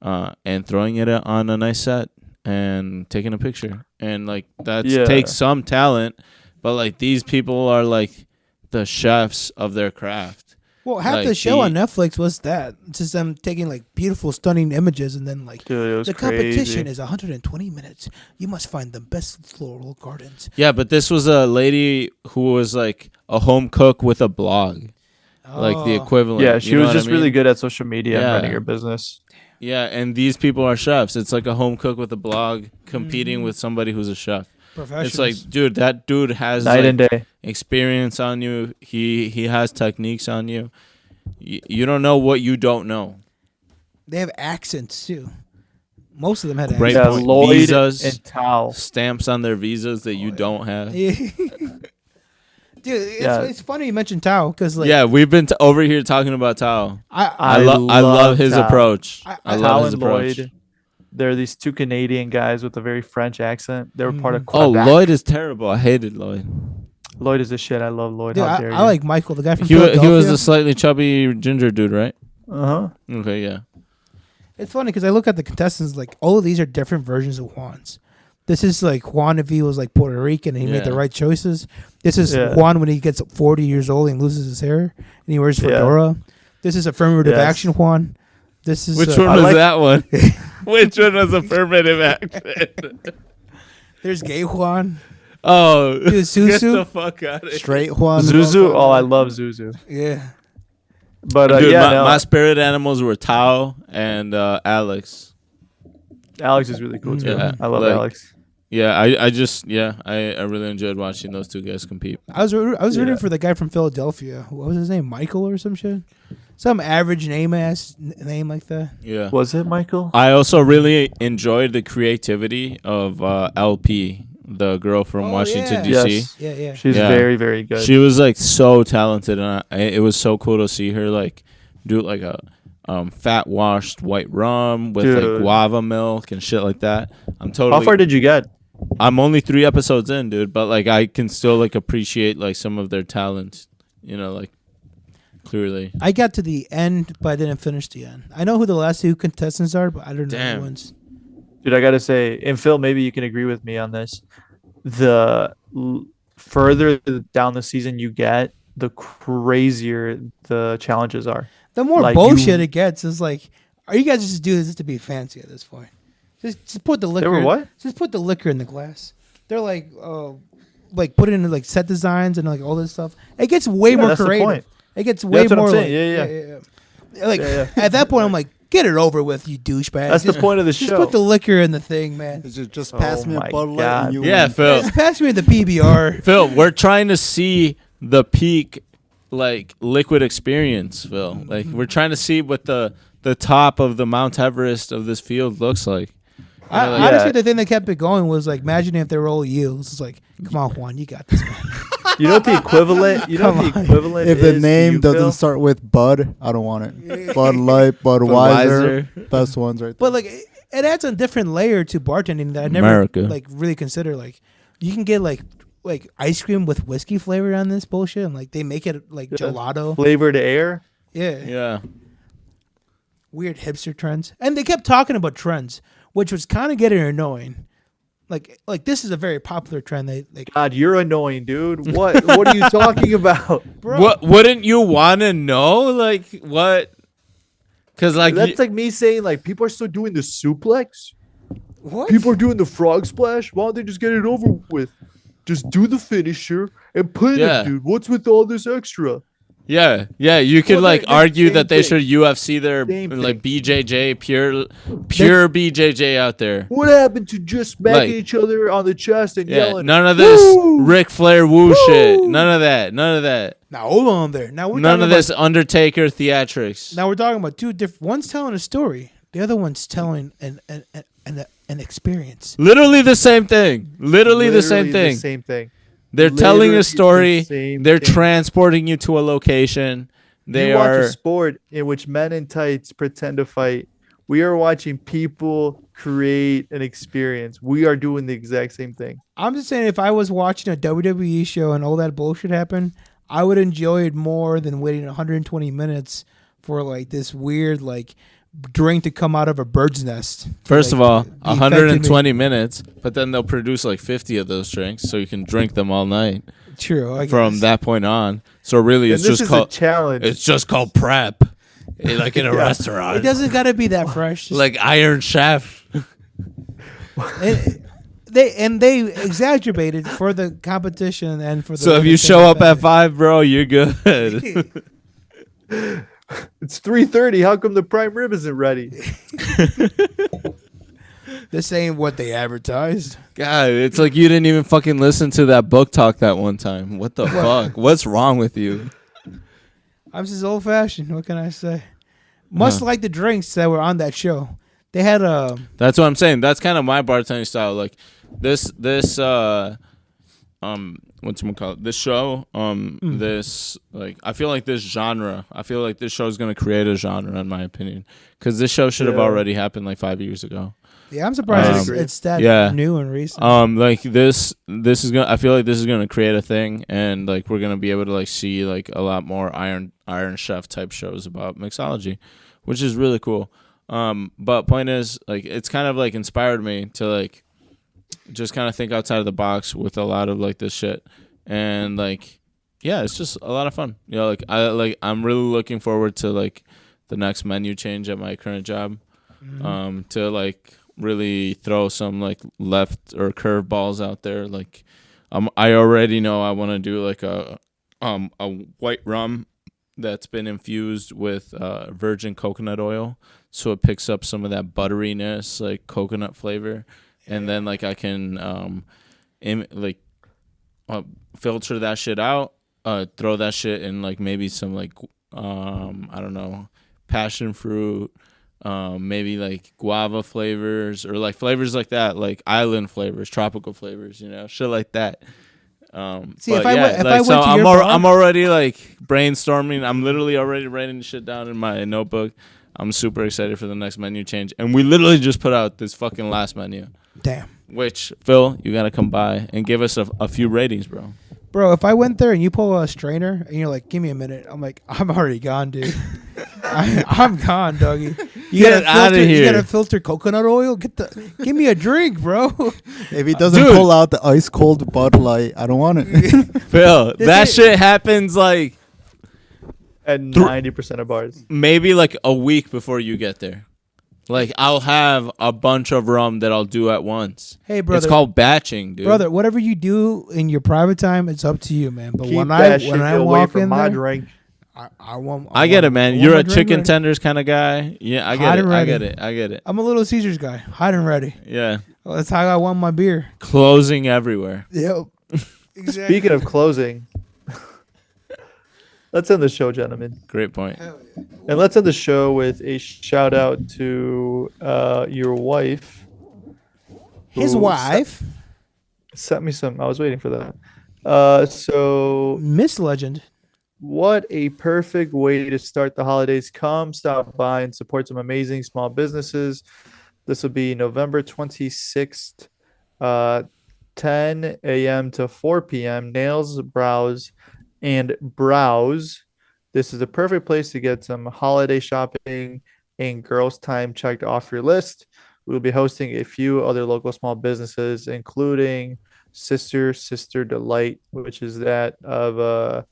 and throwing it on a nice set and taking a picture, and like that Yeah. takes some talent, but like these people are like the chefs of their craft. Well, half Like, the show on Netflix was that. It's just them taking like beautiful, stunning images, and then like Dude, it was the competition crazy. is 120 minutes. You must find the best floral gardens. Yeah, but this was a lady who was like a home cook with a blog, like the Oh. equivalent. Yeah, she you know was what I just really mean? good at social media Yeah. and running her business. Yeah, and these people are chefs. It's like a home cook with a blog competing with somebody who's a chef. Professionals. It's like, dude, that dude has Night like, and day. experience on you. He has techniques on you. You don't know what you don't know. they have accents too. Most of them had Right. accents. Yeah, point. Lloyd Visas. and Tao. Stamps on their visas that you don't have. Yeah. Dude, Yeah. it's funny you mentioned Tao because like Yeah, we've been over here talking about Tao. I I love his Tao. approach. I I Tao love his and approach. Lloyd. There are these two Canadian guys with a very French accent. They were part of Oh, Quebec. Lloyd is terrible. I hated Lloyd. Lloyd is the shit. I love Lloyd. dude, How dare I you? like Michael, the guy from He was Philadelphia. the slightly chubby ginger dude, right? Uh-huh. Okay, yeah. It's funny because I look at the contestants like all of these are different versions of Juan's. This is like Juan if he was like Puerto Rican and he made the Yeah. right choices. This is Yeah. Juan when he gets 40 years old and loses his hair and he wears Yeah. fedora. This is affirmative Yes. action Juan. This is Which one I was like- that one? Which one was affirmative action? There's gay Juan. Oh, Dude, get Susu? the fuck out of here. Straight Juan. Zuzu. Oh, I love Zuzu. Yeah. But Dude, yeah, my, no, my spirit animals were Tao and Alex. Alex is really cool too. Yeah, I love like- Alex. Yeah, I really enjoyed watching those two guys compete. I was rooting Yeah. for the guy from Philadelphia. What was his name? Michael or some shit? Some average name name like that. Yeah. Was it Michael? I also really enjoyed the creativity of LP, the girl from Oh, Washington yeah. D.C. Yes. Yeah, yeah. She's Yeah. very, very good. She was like so talented, and it was so cool to see her like do like a fat washed white rum with like Dude. guava milk and shit like that. I'm How totally. far did you get? I'm only 3 episodes in, dude, but like I can still like appreciate like some of their talent. You know, like clearly. I got to the end, but I didn't finish the end. I know who the last two contestants are, but I don't know Damn. who ones. Dude, I gotta say, and Phil, maybe you can agree with me on this. Further down the season you get, the crazier the challenges are. The more Like, bullshit you- it gets is like, are you guys just doing this to be fancy at this point? Just put the liquor. were what? Just put the liquor in the glass. They're like put it in like set designs and like all this stuff. It gets way Yeah, more that's the creative. point. It gets way that's what I'm more. saying. Like, Yeah. Like Yeah, at that point, I'm like, get it over with, you douchebag. That's the Just- point of the Just show. put the liquor in the thing, man. Just pass Oh me a my Bud Light God. and you Yeah, win. Phil. Just pass me the PBR. Phil, we're trying to see the peak like liquid experience, Phil. Like we're trying to see what the top of the Mount Everest of this field looks like. I, like- honestly, Yeah. the thing that kept it going was like, imagining if they were all you. It's like, come on, Juan, you got this, man. You know what the equivalent? You know Come what the on. equivalent If is the to name you, doesn't Phil? start with Bud, I don't want it. Bud Light, Budweiser, best ones right there. But like, it adds a different layer to bartending that I never America. like really consider. Like, you can get like ice cream with whiskey flavor on this bullshit, and like they make it like Yeah. gelato. flavored air. Yeah, Yeah. weird hipster trends, and they kept talking about trends, which was kind of getting annoying. Like this is a very popular trend. They like, God, you're annoying, dude. What are you talking about? bro. What wouldn't you want to know? Like what? Because like That's like me saying like people are still doing the suplex. What? People are doing the frog splash. Why don't they just get it over with? Just do the finisher and put Yeah. it, dude. What's with all this extra? Yeah, yeah. You could Well, like they're argue same that they thing. should UFC their Same like thing. BJJ, pure BJJ out there. What happened to just smacking Like- each other on the chest and Yeah, yelling? none of this "Woo! Ric Flair woo shit. Woo! None of that. None of that. Now hold on there. Now we're None talking of this Undertaker theatrics. Now we're talking about two different. One's telling a story. The other one's telling an experience. Literally the same thing. Literally the same thing. Same thing. They're telling Literally a story. the same They're thing. transporting you to a location. They You watch are. a sport in which men in tights pretend to fight. We are watching people create an experience. We are doing the exact same thing. I'm just saying, if I was watching a WWE show and all that bullshit happened, I would enjoy it more than waiting 120 minutes for like this weird like drink to come out of a bird's nest. First Like, of all, be effective 120 minutes, but then they'll produce like 50 of those drinks, so you can drink them all night True. I from guess. that point on. So really, And it's this just is called. a challenge. It's just called prep, like in a It restaurant, doesn't got to be that fresh. Just- like Iron Chef. they exacerbated for the competition and for the. So if you show up at 5, bro, you're good. It's 3:30. How come the prime rib isn't ready? This ain't what they advertised. God, it's like you didn't even fucking listen to that book talk that one time. What the fuck? What's wrong with you? I'm just old fashioned. What can I say? Much like the drinks that were on that show, they had a. That's what I'm saying. That's kind of my bartending style. Like this whatchamacallit, this show, this, like, I feel like this genre, I feel like this show is going to create a genre, in my opinion, because this show should have Yeah. already happened like 5 years ago. Yeah, I'm surprised Um, it's that yeah. new and recent. Like this is gonna, I feel like this is gonna create a thing, and like we're gonna be able to like see like a lot more Iron Chef type shows about mixology, which is really cool. But point is, like, it's kind of like inspired me to like just kind of think outside of the box with a lot of like this shit, and like, yeah, it's just a lot of fun. You know, I'm really looking forward to like the next menu change at my current job, to like really throw some like left or curve balls out there. Like, I already know I want to do like a white rum that's been infused with virgin coconut oil, so it picks up some of that butteriness, like coconut flavor, and then like I can filter that shit out, throw that shit in like maybe some like I don't know, passion fruit, maybe like guava flavors or like flavors like that, like island flavors, tropical flavors, you know, shit like that. See, But if I yeah, went- if like, I went so to I'm, your bar- I'm already like brainstorming. I'm literally already writing shit down in my notebook. I'm super excited for the next menu change, and we literally just put out this fucking last menu. Damn. Which, Phil, you gotta come by and give us a few ratings, bro. Bro, if I went there and you pull a strainer and you're like, give me a minute, I'm like, I'm already gone, dude. I'm gone, doggy. You Get outta You here. gotta filter coconut oil. Give me a drink, bro. If he doesn't Dude. pull out the ice cold Bud Light, I don't want it. Phil, This that is- shit happens like At 90% of bars. maybe like a week before you get there. Like, I'll have a bunch of rum that I'll do at once. Hey, brother. It's called batching, dude. Brother, whatever you do in your private time, it's up to you, man. But Keep when that I shit when I away walk from in my there, drink. I want. I get it, man. want You're my a drink chicken ready. tenders kind of guy. Yeah, I Hot get it. and I ready. get it. I get it. I'm a Little Caesars guy. Hot and ready. Yeah. Well, that's how I want my beer. Closing everywhere. Yep. Exactly. Speaking of closing, let's end the show, gentlemen. Great point. And let's end the show with a shout out to your wife. His who wife, Sent me some. I was waiting for that. So Miss Legend. what a perfect way to start the holidays. Come stop by and support some amazing small businesses. This will be November 26th, 10 a.m. to 4 p.m. Nails, Brows, and Brows. This is a perfect place to get some holiday shopping and girls' time checked off your list. We'll be hosting a few other local small businesses, including Sister Delight, which is that of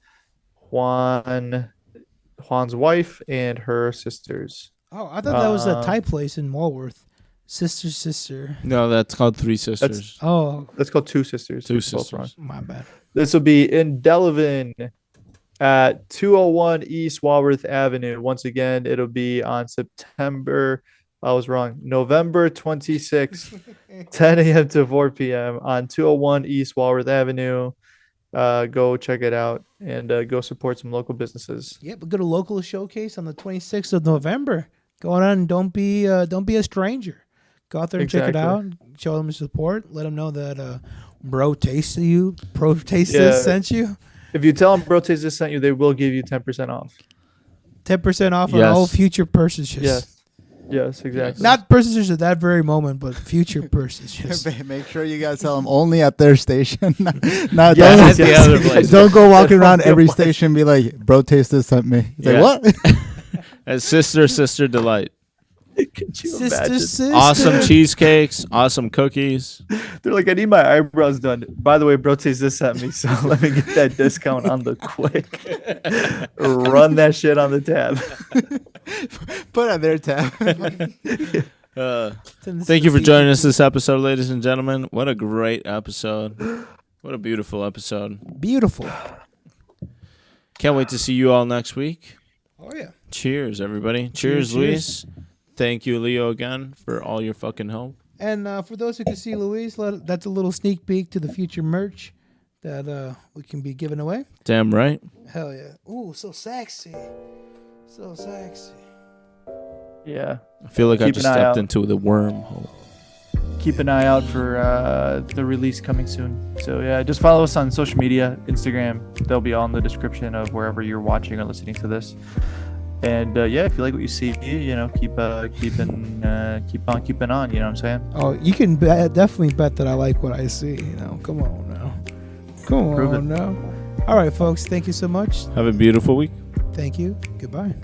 Juan's wife and her sisters. Oh, I thought that was a Um, Thai place in Walworth. Sister. No, that's called Three Sisters. Oh, That's called Two Sisters. Two Both Sisters. wrong. my bad. This will be in Delavan at 201 East Walworth Avenue. Once again, it'll be on November 26th, 10 a.m. to 4 p.m. on 201 East Walworth Avenue. Go check it out and go support some local businesses. Yeah, but go to local showcase on the 26th of November. Go on and don't be a stranger. Go out there and check it out. Show them support. Let them know that Bro Tastes sent you. If you tell them Bro Tastes sent you, they will give you 10% off. 10% off on all future purchases. Yes, exactly. Not purchases at that very moment, but future purchases. Make sure you guys tell them only at their station. Not at the other place. Don't go walking around every station and be like, "Bro, taste this sent me." It's like, what? And sister delight. Could you imagine? Sister. Awesome cheesecakes, awesome cookies. They're like, I need my eyebrows done. By the way, Bro Tastes this at me, so let me get that discount on the quick. Run that shit on the tab. Put on their tab. Thank you for joining us this episode, ladies and gentlemen. What a great episode. What a beautiful episode. Beautiful. Can't wait to see you all next week. Oh, yeah. Cheers, everybody. Cheers, Luis. Thank you, Leo, again, for all your fucking help. And for those who can see Luis, that's a little sneak peek to the future merch that we can be giving away. Damn right. Hell yeah. Ooh, so sexy. So sexy. Yeah. I feel like I Keep just an eye stepped out. into the wormhole. Keep an eye out for the release coming soon. So yeah, just follow us on social media, Instagram. They'll be all in the description of wherever you're watching or listening to this. And yeah, if you like what you see, keep on keeping on. You know what I'm saying? Oh, you can definitely bet that I like what I see. Come on now. Come Prove it. on now. All right, folks. Thank you so much. Have a beautiful week. Thank you. Goodbye.